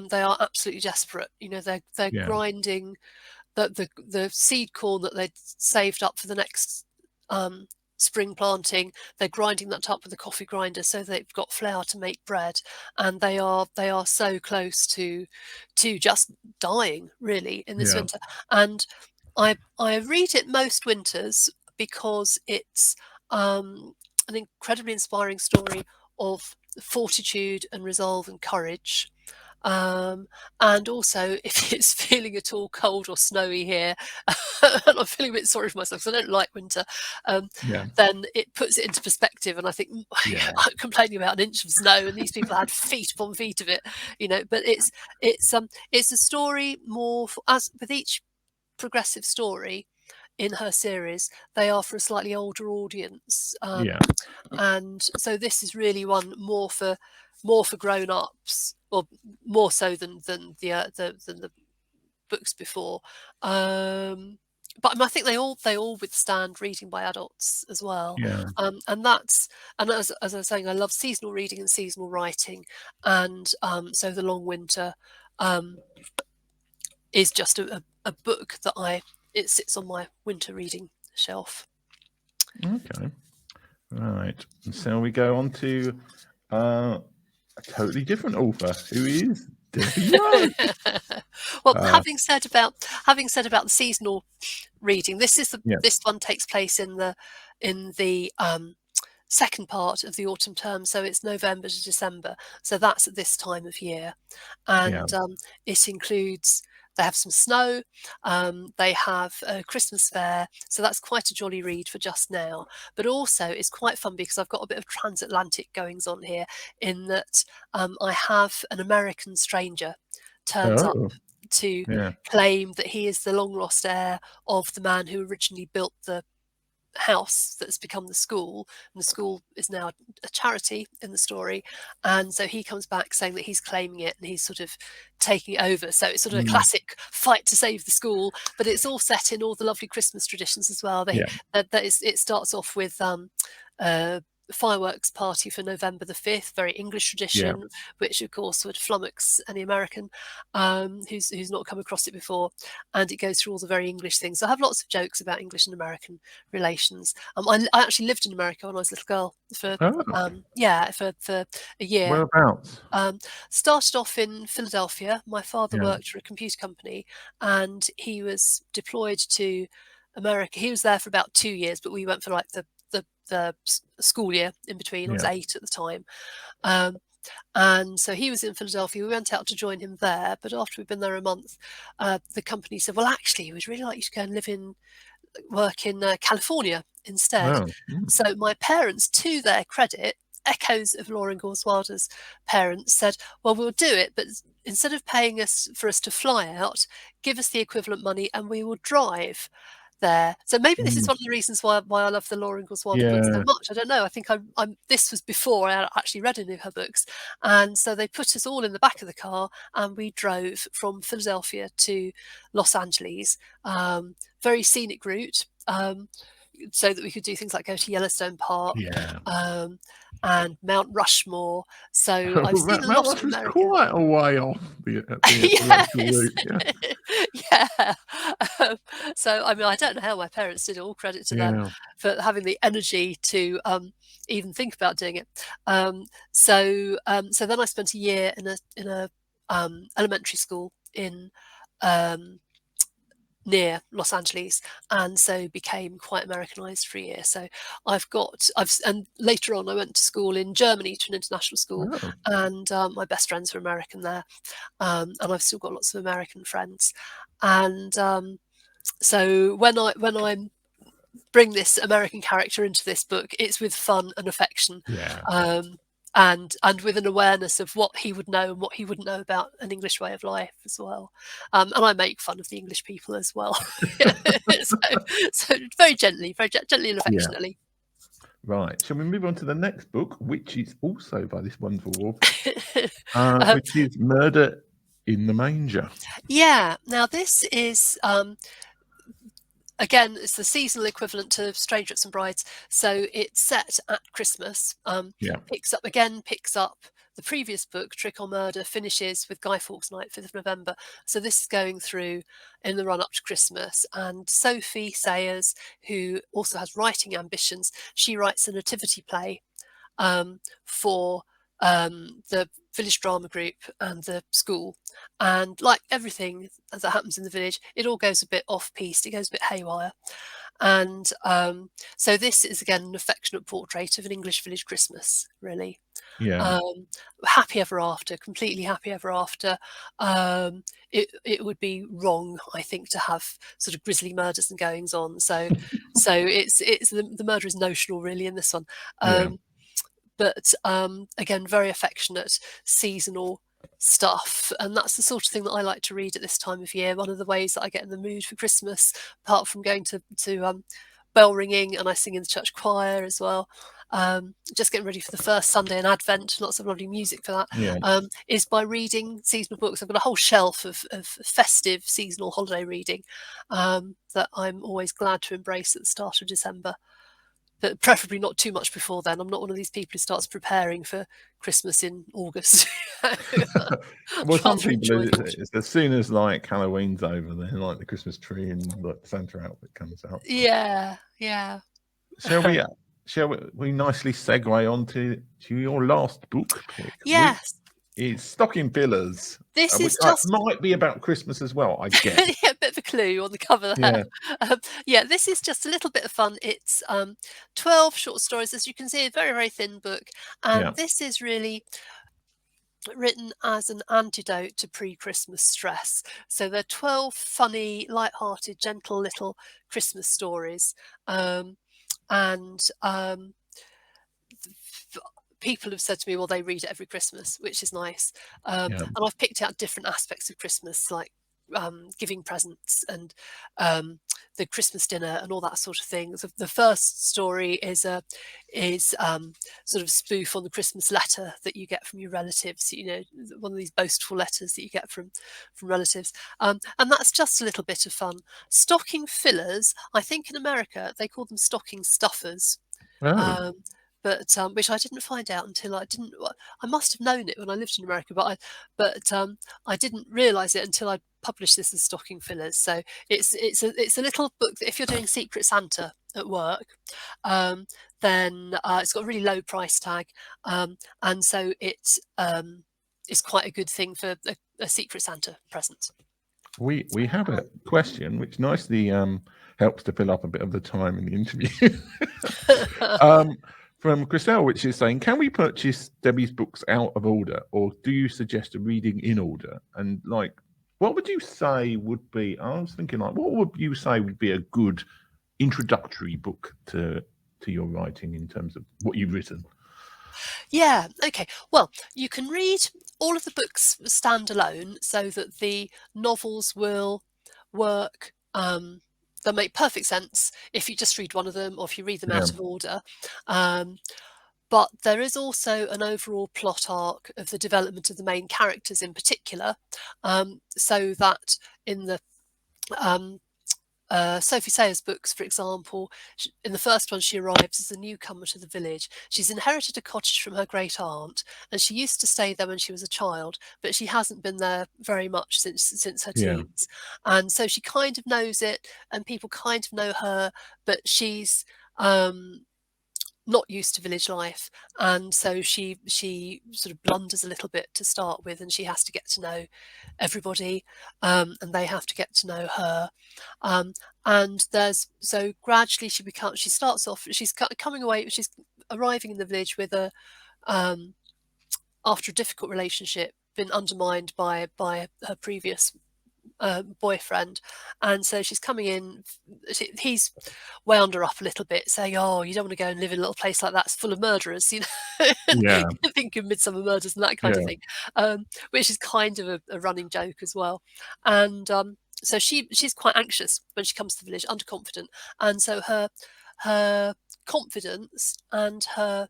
they are absolutely desperate. You know, they're grinding the seed corn that they'd saved up for the next spring planting. They're grinding that up with a coffee grinder so they've got flour to make bread, and they are so close to just dying really in this winter. And I read it most winters because it's an incredibly inspiring story of fortitude and resolve and courage. And also, if it's feeling at all cold or snowy here, and I'm feeling a bit sorry for myself because I don't like winter, Yeah. then it puts it into perspective. And I think Yeah. I'm complaining about an inch of snow, and these people had feet upon feet of it, But it's a story more as with each progressive story in her series, they are for a slightly older audience. Yeah. And so this is really one more for grown-ups, or more so than the books before. But I think they all withstand reading by adults as well. Yeah. And as I was saying, I love seasonal reading and seasonal writing, and so the Long Winter is just a book that it sits on my winter reading shelf. Okay. Right. And so we go on to a totally different author, who is Debbie Young. Well, having said about the seasonal reading, this one takes place in the second part of the autumn term, so it's November to December. So that's at this time of year, and it includes. They have some snow. They have a Christmas fair, so that's quite a jolly read for just now. But also, it's quite fun because I've got a bit of transatlantic goings on here. In that, I have an American stranger turns up to claim that he is the long lost heir of the man who originally built the house that's become the school, and the school is now a charity in the story. And so he comes back saying that he's claiming it and he's sort of taking it over. So it's sort of a classic fight to save the school, but it's all set in all the lovely Christmas traditions as well. It starts off with fireworks party for November the 5th, very English tradition, which of course would flummox any American who's not come across it before. And it goes through all the very English things. So I have lots of jokes about English and American relations. I actually lived in America when I was a little girl for a year. Whereabouts? Started off in Philadelphia. My father worked for a computer company, and he was deployed to America. He was there for about 2 years, but we went for like the school year in between. I was 8 at the time. And so he was in Philadelphia. We went out to join him there. But after we'd been there a month, the company said, well, actually, we'd really like you to go and work in California instead. Oh. So my parents, to their credit, echoes of Laura Ingalls Wilder's parents, said, well, we'll do it, but instead of paying for us to fly out, give us the equivalent money and we will drive there. So maybe this is one of the reasons why I love the Laura Ingalls Wilder books so much. I don't know. I think this was before I actually read any of her books, and so they put us all in the back of the car and we drove from Philadelphia to Los Angeles. Very scenic route, so that we could do things like go to Yellowstone Park and Mount Rushmore. So I've seen a lot of America. Quite a way off the route. So I mean, I don't know how my parents did it. All credit to them for having the energy to even think about doing it. So then I spent a year in a elementary school in near Los Angeles, and so became quite Americanized for a year. So and later on I went to school in Germany, to an international school, and my best friends were American there, and I've still got lots of American friends. And so when I bring this American character into this book, it's with fun and affection. And with an awareness of what he would know and what he wouldn't know about an English way of life as well. And I make fun of the English people as well. so very gently and affectionately. Right. Shall we move on to the next book, which is also by this wonderful author, which is Murder in the Manger? Yeah. Now this is... again, it's the seasonal equivalent to Strangerettes and Brides. So it's set at Christmas. Picks up the previous book, Trick or Murder, finishes with Guy Fawkes Night, 5th of November. So this is going through in the run up to Christmas. And Sophie Sayers, who also has writing ambitions, she writes a nativity play for the village drama group and the school. And like everything that happens in the village, it all goes a bit off-piste, it goes a bit haywire. And so this is again an affectionate portrait of an English village Christmas, really. Yeah. Happy ever after, completely happy ever after. It would be wrong, I think, to have sort of grisly murders and goings on. So it's the murder is notional really in this one. Yeah. But again, very affectionate, seasonal stuff, and that's the sort of thing that I like to read at this time of year. One of the ways that I get in the mood for Christmas, apart from going to bell ringing, and I sing in the church choir as well. Just getting ready for the first Sunday in Advent, lots of lovely music for that. Yeah. Is by reading seasonal books. I've got a whole shelf of festive seasonal holiday reading that I'm always glad to embrace at the start of December. But preferably not too much before then. I'm not one of these people who starts preparing for Christmas in August. Well, some Rather people, enjoy it. it's as soon as like Halloween's over, then like the Christmas tree and like the Santa outfit comes out. Yeah. Shall we nicely segue on to your last book pick? Yes. It's Stocking Fillers, This which is just might be about Christmas as well, I guess. yeah, a bit of a clue on the cover there. This is just a little bit of fun. It's 12 short stories, as you can see, a very, very thin book. And this is really written as an antidote to pre-Christmas stress. So they're 12 funny, light-hearted, gentle little Christmas stories. People have said to me, well, they read it every Christmas, which is nice. And I've picked out different aspects of Christmas, like giving presents and the Christmas dinner and all that sort of thing. So the first story is sort of spoof on the Christmas letter that you get from your relatives, one of these boastful letters that you get from relatives. And that's just a little bit of fun. Stocking fillers, I think in America, they call them stocking stuffers. But which I didn't find out until I must have known it when I lived in America, but I didn't realise it until I published this as Stocking Fillers. So it's a little book that if you're doing Secret Santa at work, then it's got a really low price tag, and so it's quite a good thing for a Secret Santa present. We have a question which nicely helps to fill up a bit of the time in the interview. From Chriselle, which is saying, can we purchase Debbie's books out of order, or do you suggest a reading in order? And like, what would you say would be, I was thinking like, what would you say would be a good introductory book to your writing in terms of what you've written? Yeah, okay. Well, you can read all of the books standalone so that the novels will work. They'll make perfect sense if you just read one of them or if you read them out of order. But there is also an overall plot arc of the development of the main characters in particular, so that in the Sophie Sayers books, for example, in the first one, she arrives as a newcomer to the village. She's inherited a cottage from her great aunt, and she used to stay there when she was a child, but she hasn't been there very much since her teens. And so she kind of knows it, and people kind of know her, but she's not used to village life, and so she sort of blunders a little bit to start with, and she has to get to know everybody, and they have to get to know her. And so gradually she starts off, she's coming away, she's arriving in the village with after a difficult relationship, been undermined by her previous boyfriend, and so she's coming in, he's wound her up a little bit, saying, oh, you don't want to go and live in a little place like that, it's full of murderers, think of Midsummer Murders and that kind of thing, which is kind of a running joke as well. And so she's quite anxious when she comes to the village, underconfident, and so her confidence and her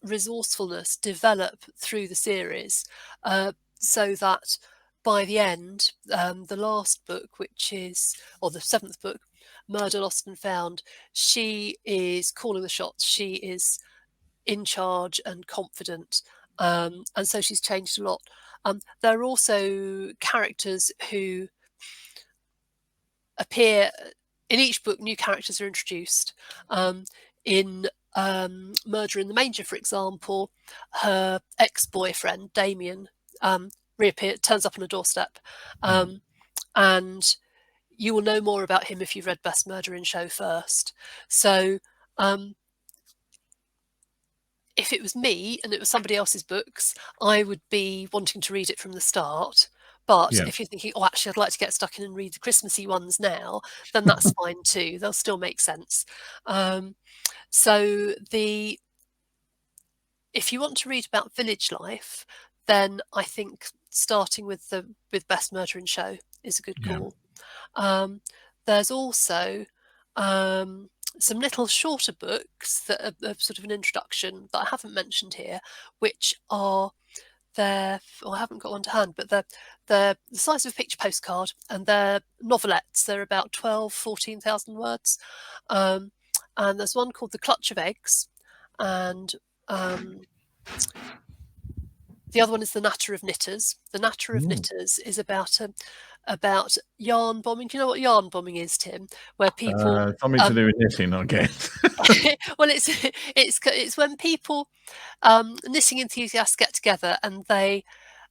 resourcefulness develop through the series, so that by the end, the last book, or the seventh book, Murder, Lost and Found, she is calling the shots. She is in charge and confident, and so she's changed a lot. There are also characters who appear in each book. New characters are introduced. In Murder in the Manger, for example, her ex-boyfriend Damien turns up on a doorstep, and you will know more about him if you've read Best Murder in Show first. So if it was me and it was somebody else's books, I would be wanting to read it from the start. But Yeah. if you're thinking, oh, actually, I'd like to get stuck in and read the Christmassy ones now, then that's fine too. They'll still make sense. So if you want to read about village life, then I think starting with Best Murder in Show is a good call. There's also some little shorter books that are sort of an introduction that I haven't mentioned here, which are I haven't got one to hand, but they're the size of a picture postcard, and they're novelettes. They're about 14,000 words. And there's one called The Clutch of Eggs, and the other one is The Natter of Knitters. The Natter of Knitters is about yarn bombing. Do you know what yarn bombing is, Tim? Where people something to do with knitting, I guess. well, it's when people knitting enthusiasts get together and they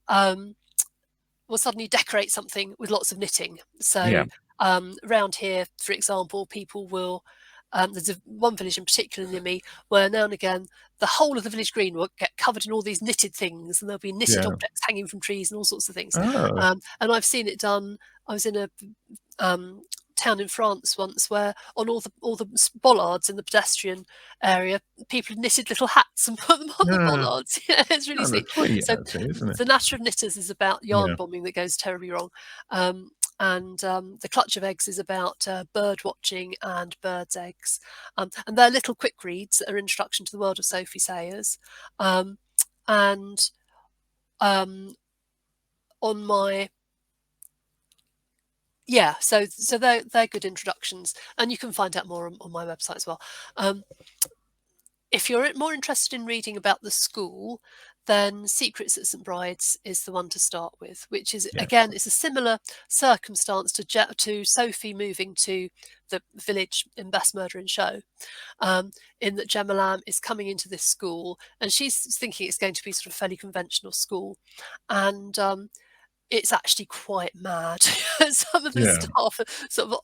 will suddenly decorate something with lots of knitting. So around here, for example, people will. There's one village in particular near me where now and again the whole of the village green will get covered in all these knitted things, and there'll be knitted objects hanging from trees and all sorts of things. And I've seen it done. I was in a town in France once where on all the bollards in the pedestrian area, people knitted little hats and put them on the bollards. Yeah, it's really sweet. So actually, isn't it? The Natter of Knitters is about yarn bombing that goes terribly wrong. And The Clutch of Eggs is about bird watching and birds' eggs. And they're little quick reads that are introduction to the world of Sophie Sayers. On my so they're good introductions, and you can find out more on my website as well. If you're more interested in reading about the school, then Secrets at St Bride's is the one to start with, which is again, it's a similar circumstance to Sophie moving to the village in Best Murder in Show, in that Gemma Lamb is coming into this school and she's thinking it's going to be sort of fairly conventional school, and it's actually quite mad. Some of the staff are sort of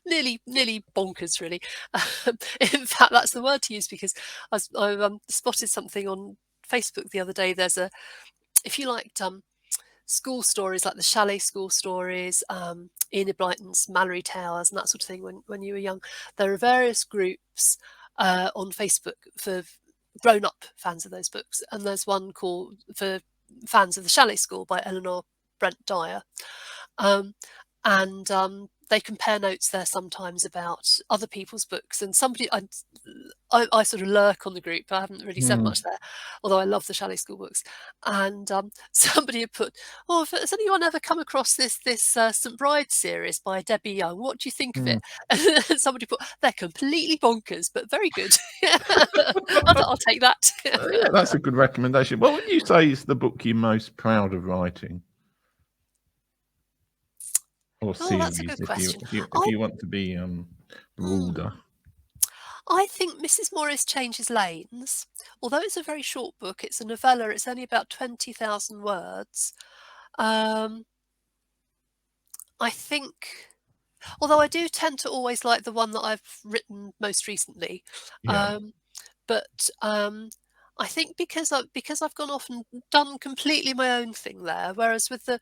nearly bonkers, really. In fact, that's the word to use, because I spotted something on Facebook the other day. There's if you liked school stories like the Chalet School Stories, Enid Blyton's Mallory Towers and that sort of thing when you were young, there are various groups on Facebook for grown-up fans of those books, and there's one called for fans of the Chalet School by Eleanor Brent Dyer, and they compare notes there sometimes about other people's books. And somebody, I sort of lurk on the group. I haven't really said much there, although I love the Chalet School books. And somebody had put, "Oh, has anyone ever come across this St Bride series by Debbie Young? What do you think of it?" And somebody put, "They're completely bonkers, but very good." I'll take that. Yeah, that's a good recommendation. What would you say is the book you're most proud of writing? Or series, that's a good question. If you want to be broader. I think Mrs. Morris Changes Lanes, although it's a very short book, it's a novella, it's only about 20,000 words. I think, although I do tend to always like the one that I've written most recently, but I think because I've gone off and done completely my own thing there, whereas with the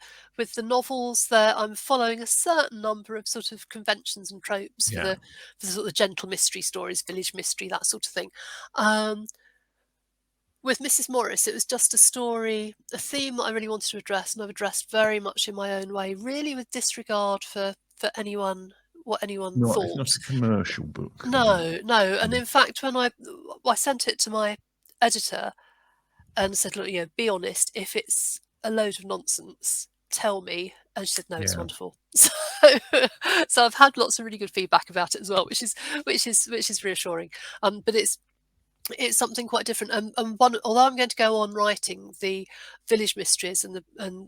novels there, I'm following a certain number of sort of conventions and tropes for the sort of gentle mystery stories, village mystery, that sort of thing. With Mrs. Morris, it was just a story, a theme that I really wanted to address, and I've addressed very much in my own way, really with disregard for anyone, what anyone thought. It's not a commercial book. No. And in fact, when I sent it to my editor and said, "Look, be honest. If it's a load of nonsense, tell me." And she said, "No, it's wonderful." So I've had lots of really good feedback about it as well, which is reassuring. But it's something quite different. And although I'm going to go on writing the village mysteries, and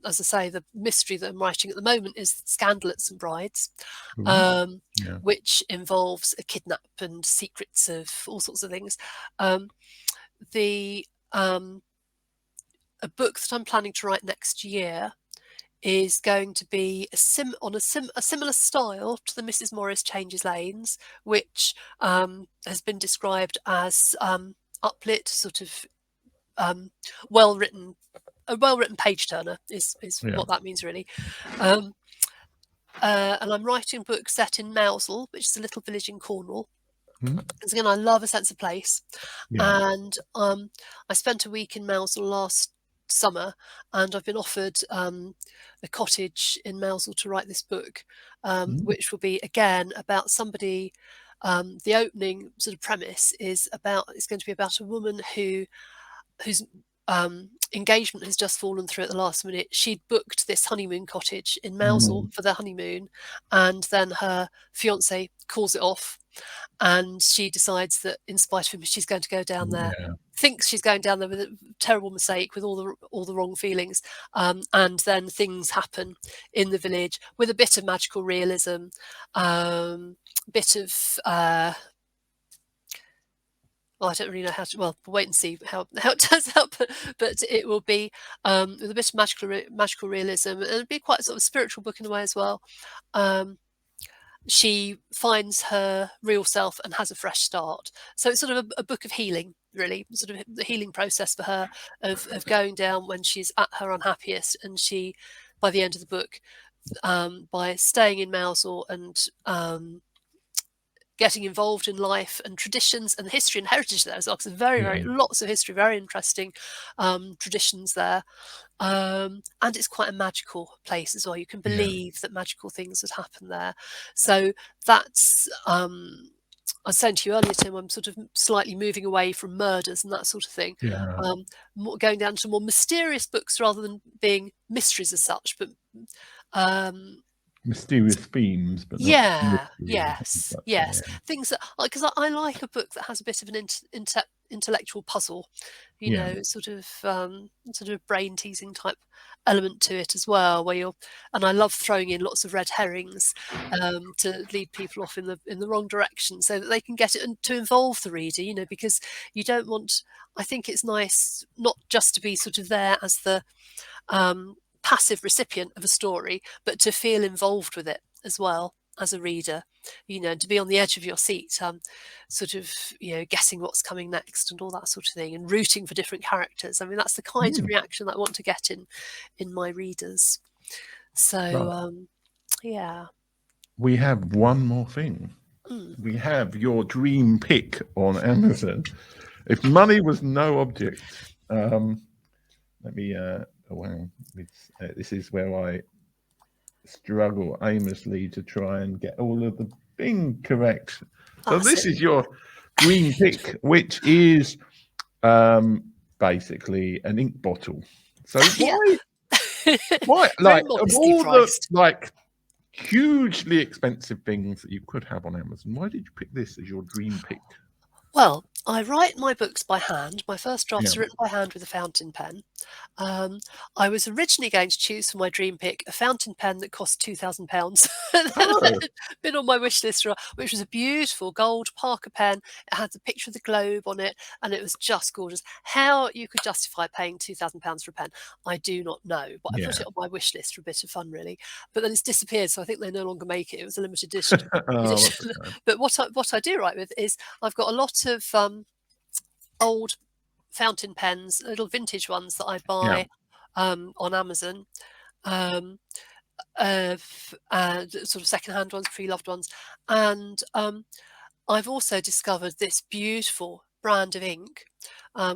as I say, the mystery that I'm writing at the moment is Scandal at St Bride's, which involves a kidnap and secrets of all sorts of things. A book that I'm planning to write next year is going to be a similar style to the Mrs. Morris Changes Lanes, which has been described as uplit, sort of well-written, a well-written page turner is Yeah. what that means really. And I'm writing a book set in Mousel, which is a little village in Cornwall. Hmm? Because again, I love a sense of place. Yeah. And I spent a week in Mousel last summer, and I've been offered a cottage in Mousel to write this book, which will be again about somebody. The opening sort of premise is it's going to be about a woman whose engagement has just fallen through at the last minute. She'd booked this honeymoon cottage in Mousel for their honeymoon, and then her fiance calls it off, and she decides that in spite of him, she's going to go down there. Yeah. Thinks she's going down there with a terrible mistake, with all the wrong feelings, and then things happen in the village with a bit of magical realism, bit of well, I don't really know how to. Well, we'll wait and see how it turns out. But it will be with a bit of magical realism, and it'll be quite sort of a spiritual book in a way as well. She finds her real self and has a fresh start. So it's sort of a book of healing, really, sort of the healing process for her of going down when she's at her unhappiest, and she, by the end of the book, by staying in Mousel and getting involved in life and traditions and history and heritage there as well, because very lots of history, very interesting traditions there, and it's quite a magical place as well. You can believe that magical things had happened there. So that's I was saying to you earlier, Tim, I'm sort of slightly moving away from murders and that sort of thing, going down to more mysterious books rather than being mysteries as such, but mysterious themes, but not yes. Things that, because I like a book that has a bit of an intellectual puzzle, you know, sort of brain teasing type element to it as well, and I love throwing in lots of red herrings to lead people off in the wrong direction, so that they can get it and to involve the reader, you know, because you don't want. I think it's nice not just to be sort of there as the passive recipient of a story, but to feel involved with it as well as a reader, you know, to be on the edge of your seat, sort of, you know, guessing what's coming next and all that sort of thing, and rooting for different characters. I mean, that's the kind of reaction that I want to get in my readers. So, yeah. We have one more thing. We have your dream pick on Amazon. If money was no object, let me. Wow, this is where I struggle aimlessly to try and get all of the thing correct. So this is your dream pick, which is basically an ink bottle. So why like of all priced. The like hugely expensive things that you could have on Amazon, why did you pick this as your dream pick? Well, I write my books by hand. My first drafts are written by hand with a fountain pen. I was originally going to choose for my dream pick a fountain pen that cost £2,000. Been on my wish list, which was a beautiful gold Parker pen. It had the picture of the globe on it, and it was just gorgeous. How you could justify paying £2,000 for a pen, I do not know. But I put it on my wish list for a bit of fun, really. But then it's disappeared, so I think they no longer make it. It was a limited edition. But what I do write with is I've got a lot of old fountain pens, little vintage ones that I buy on Amazon, sort of secondhand ones, pre-loved ones, and I've also discovered this beautiful brand of ink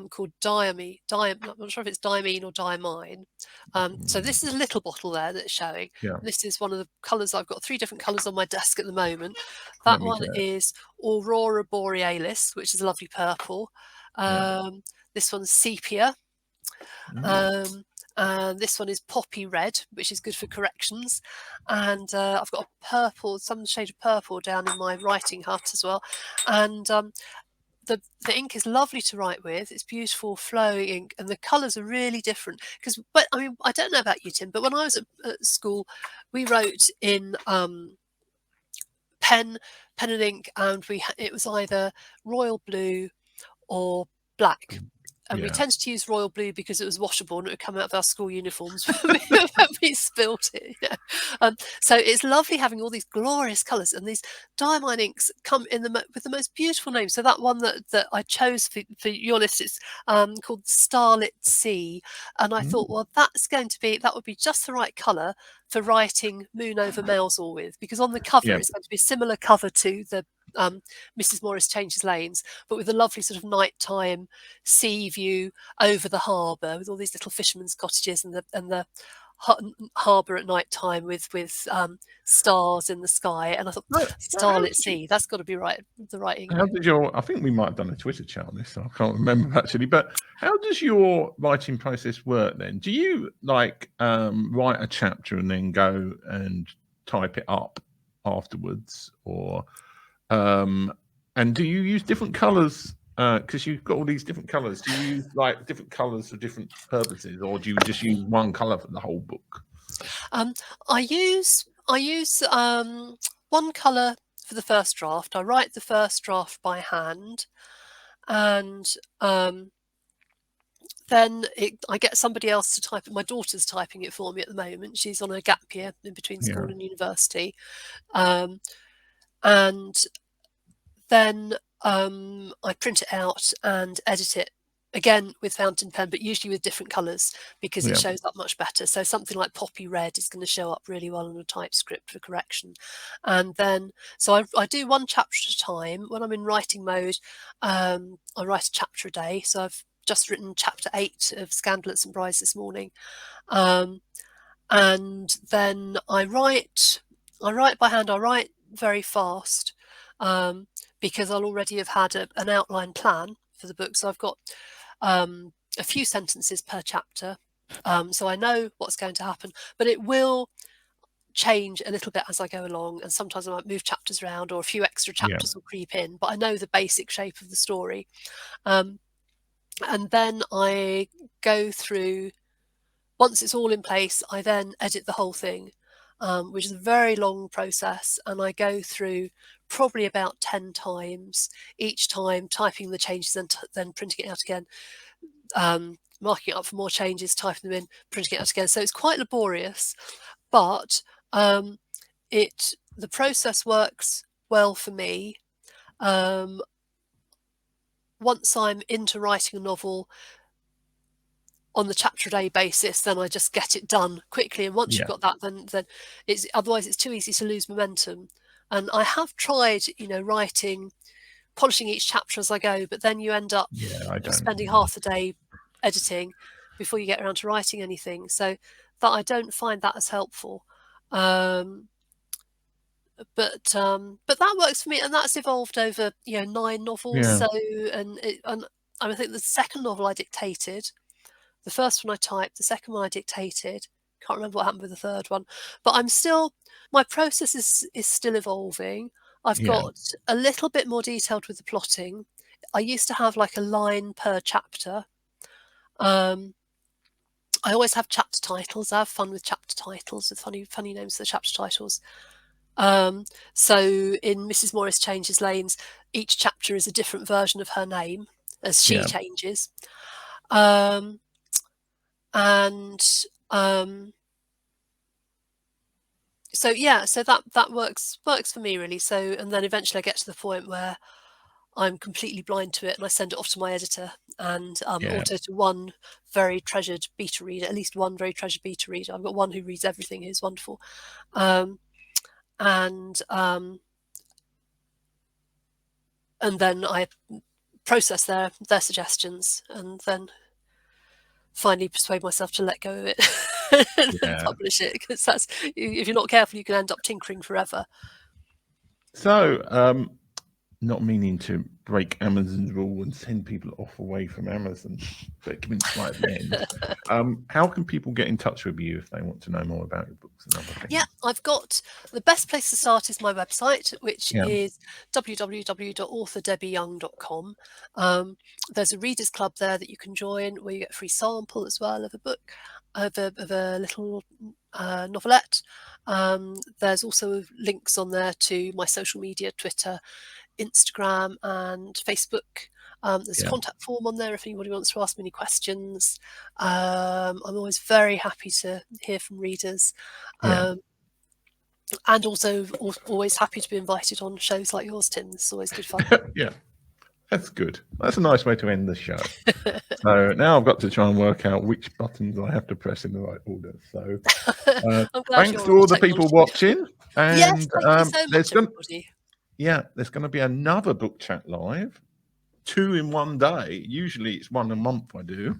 called Diamine. I'm not sure if it's Diamine or Diamine. So this is a little bottle there that's showing. This is one of the colours. I've got 3 different colours on my desk at the moment. That one is Aurora Borealis, which is a lovely purple. This one's sepia. And this one is poppy red, which is good for corrections. And I've got a purple, some shade of purple down in my writing hut as well. And the ink is lovely to write with. It's beautiful flowing ink, and the colours are really different. But I mean, I don't know about you, Tim, but when I was at school, we wrote in pen and ink, and it was either royal blue or black. And we Yeah. tended to use royal blue because it was washable and it would come out of our school uniforms when we spilt it. So it's lovely having all these glorious colours, and these diamine inks come in with the most beautiful names. So that one that I chose for your list is called Starlit Sea, and I thought, well, that would be just the right colour for writing Moon Over Mousehole with, because on the cover Yeah. it's going to be a similar cover to the Mrs. Morris Changes Lanes, but with a lovely sort of nighttime sea view over the harbour with all these little fishermen's cottages and the harbour at night time with stars in the sky. And I thought, Starlit Sea, that's got to be the right ink. How did I think we might have done a Twitter chat on this, so I can't remember actually, but how does your writing process work then? Do you like write a chapter and then go and type it up afterwards, or and do you use different colours? Because you've got all these different colours. Do you use like different colours for different purposes, or do you just use one colour for the whole book? I use one colour for the first draft. I write the first draft by hand, and then I get somebody else to type it. My daughter's typing it for me at the moment. She's on a gap year in between school and university, and then I print it out and edit it again with fountain pen, but usually with different colours because it shows up much better. So something like poppy red is going to show up really well on a typescript for correction. And then, so I do one chapter at a time. When I'm in writing mode, I write a chapter a day. So I've just written chapter 8 of Scandal at St. Bride's this morning. And then I write by hand. I write very fast because I'll already have had an outline plan for the book. So I've got a few sentences per chapter. So I know what's going to happen, but it will change a little bit as I go along. And sometimes I might move chapters around, or a few extra chapters will creep in, but I know the basic shape of the story. And then I go through, once it's all in place, I then edit the whole thing, which is a very long process. And I go through probably about 10 times, each time typing the changes and then printing it out again, marking it up for more changes, typing them in, printing it out again. So it's quite laborious, but the process works well for me. Once I'm into writing a novel on the chapter a day basis, then I just get it done quickly. And once you've got that, then otherwise it's too easy to lose momentum. And I have tried, polishing each chapter as I go, but then you end up spending half the day editing before you get around to writing anything. So that I don't find that as helpful. But that works for me, and that's evolved over 9 novels. So and I think the second novel I dictated, the first one I typed, the second one I dictated. Can't remember what happened with the third one, but my process is still evolving. I've got a little bit more detailed with the plotting. I used to have like a line per chapter. I always have chapter titles. I have fun with chapter titles, with funny names for the chapter titles. So in Mrs. Morris Changes Lanes, each chapter is a different version of her name as she changes. So that works for me really. So, and then eventually I get to the point where I'm completely blind to it, and I send it off to my editor and also to one very treasured beta reader, at least one very treasured beta reader. I've got one who reads everything, who's wonderful. And then I process their suggestions, and then finally persuade myself to let go of it and publish it, because that's, if you're not careful, you can end up tinkering forever. So, not meaning to break Amazon's rule and send people off away from Amazon, but giving slight end. How can people get in touch with you if they want to know more about your books and other things? Yeah, I've got, the best place to start is my website, which is www.authordebbyyoung.com. There's a readers club there that you can join, where you get a free sample as well of a book, of a little novelette. There's also links on there to my social media, Twitter, Instagram and Facebook. There's a contact form on there if anybody wants to ask me any questions. I'm always very happy to hear from readers. And also always happy to be invited on shows like yours, Tim. It's always good fun. Yeah, that's good. That's a nice way to end the show. So now I've got to try and work out which buttons I have to press in the right order. So thanks to all the people watching. And yes, thank you so much, everybody. There's going to be another book chat live, 2 in one day. Usually it's 1 a month I do.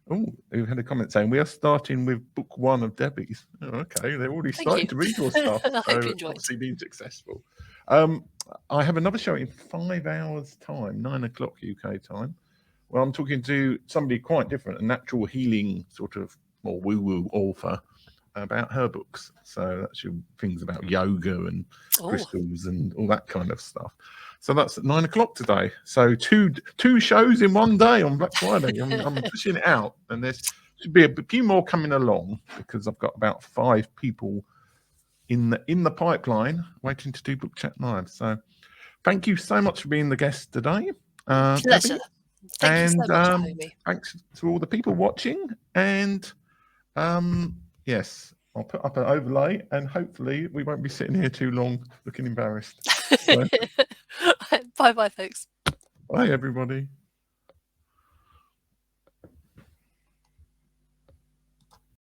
We've had a comment saying we are starting with book 1 of Debbie's. Oh, okay, they're already starting to read your stuff. I hope you enjoyed. Obviously being successful. I have another show in 5 hours' time, 9 o'clock UK time. Well, I'm talking to somebody quite different, a natural healing sort of more woo-woo author about her books. So that's your things about yoga and crystals and all that kind of stuff. So that's at 9 o'clock today. So two shows in one day on Black Friday. I'm pushing it out, and there should be a few more coming along because I've got about 5 people in the pipeline waiting to do book chat live. So thank you so much for being the guest today. Pleasure. Thank you so much for having me. Thanks to all the people watching. And yes, I'll put up an overlay, and hopefully we won't be sitting here too long looking embarrassed. So, Bye, folks. bye, everybody.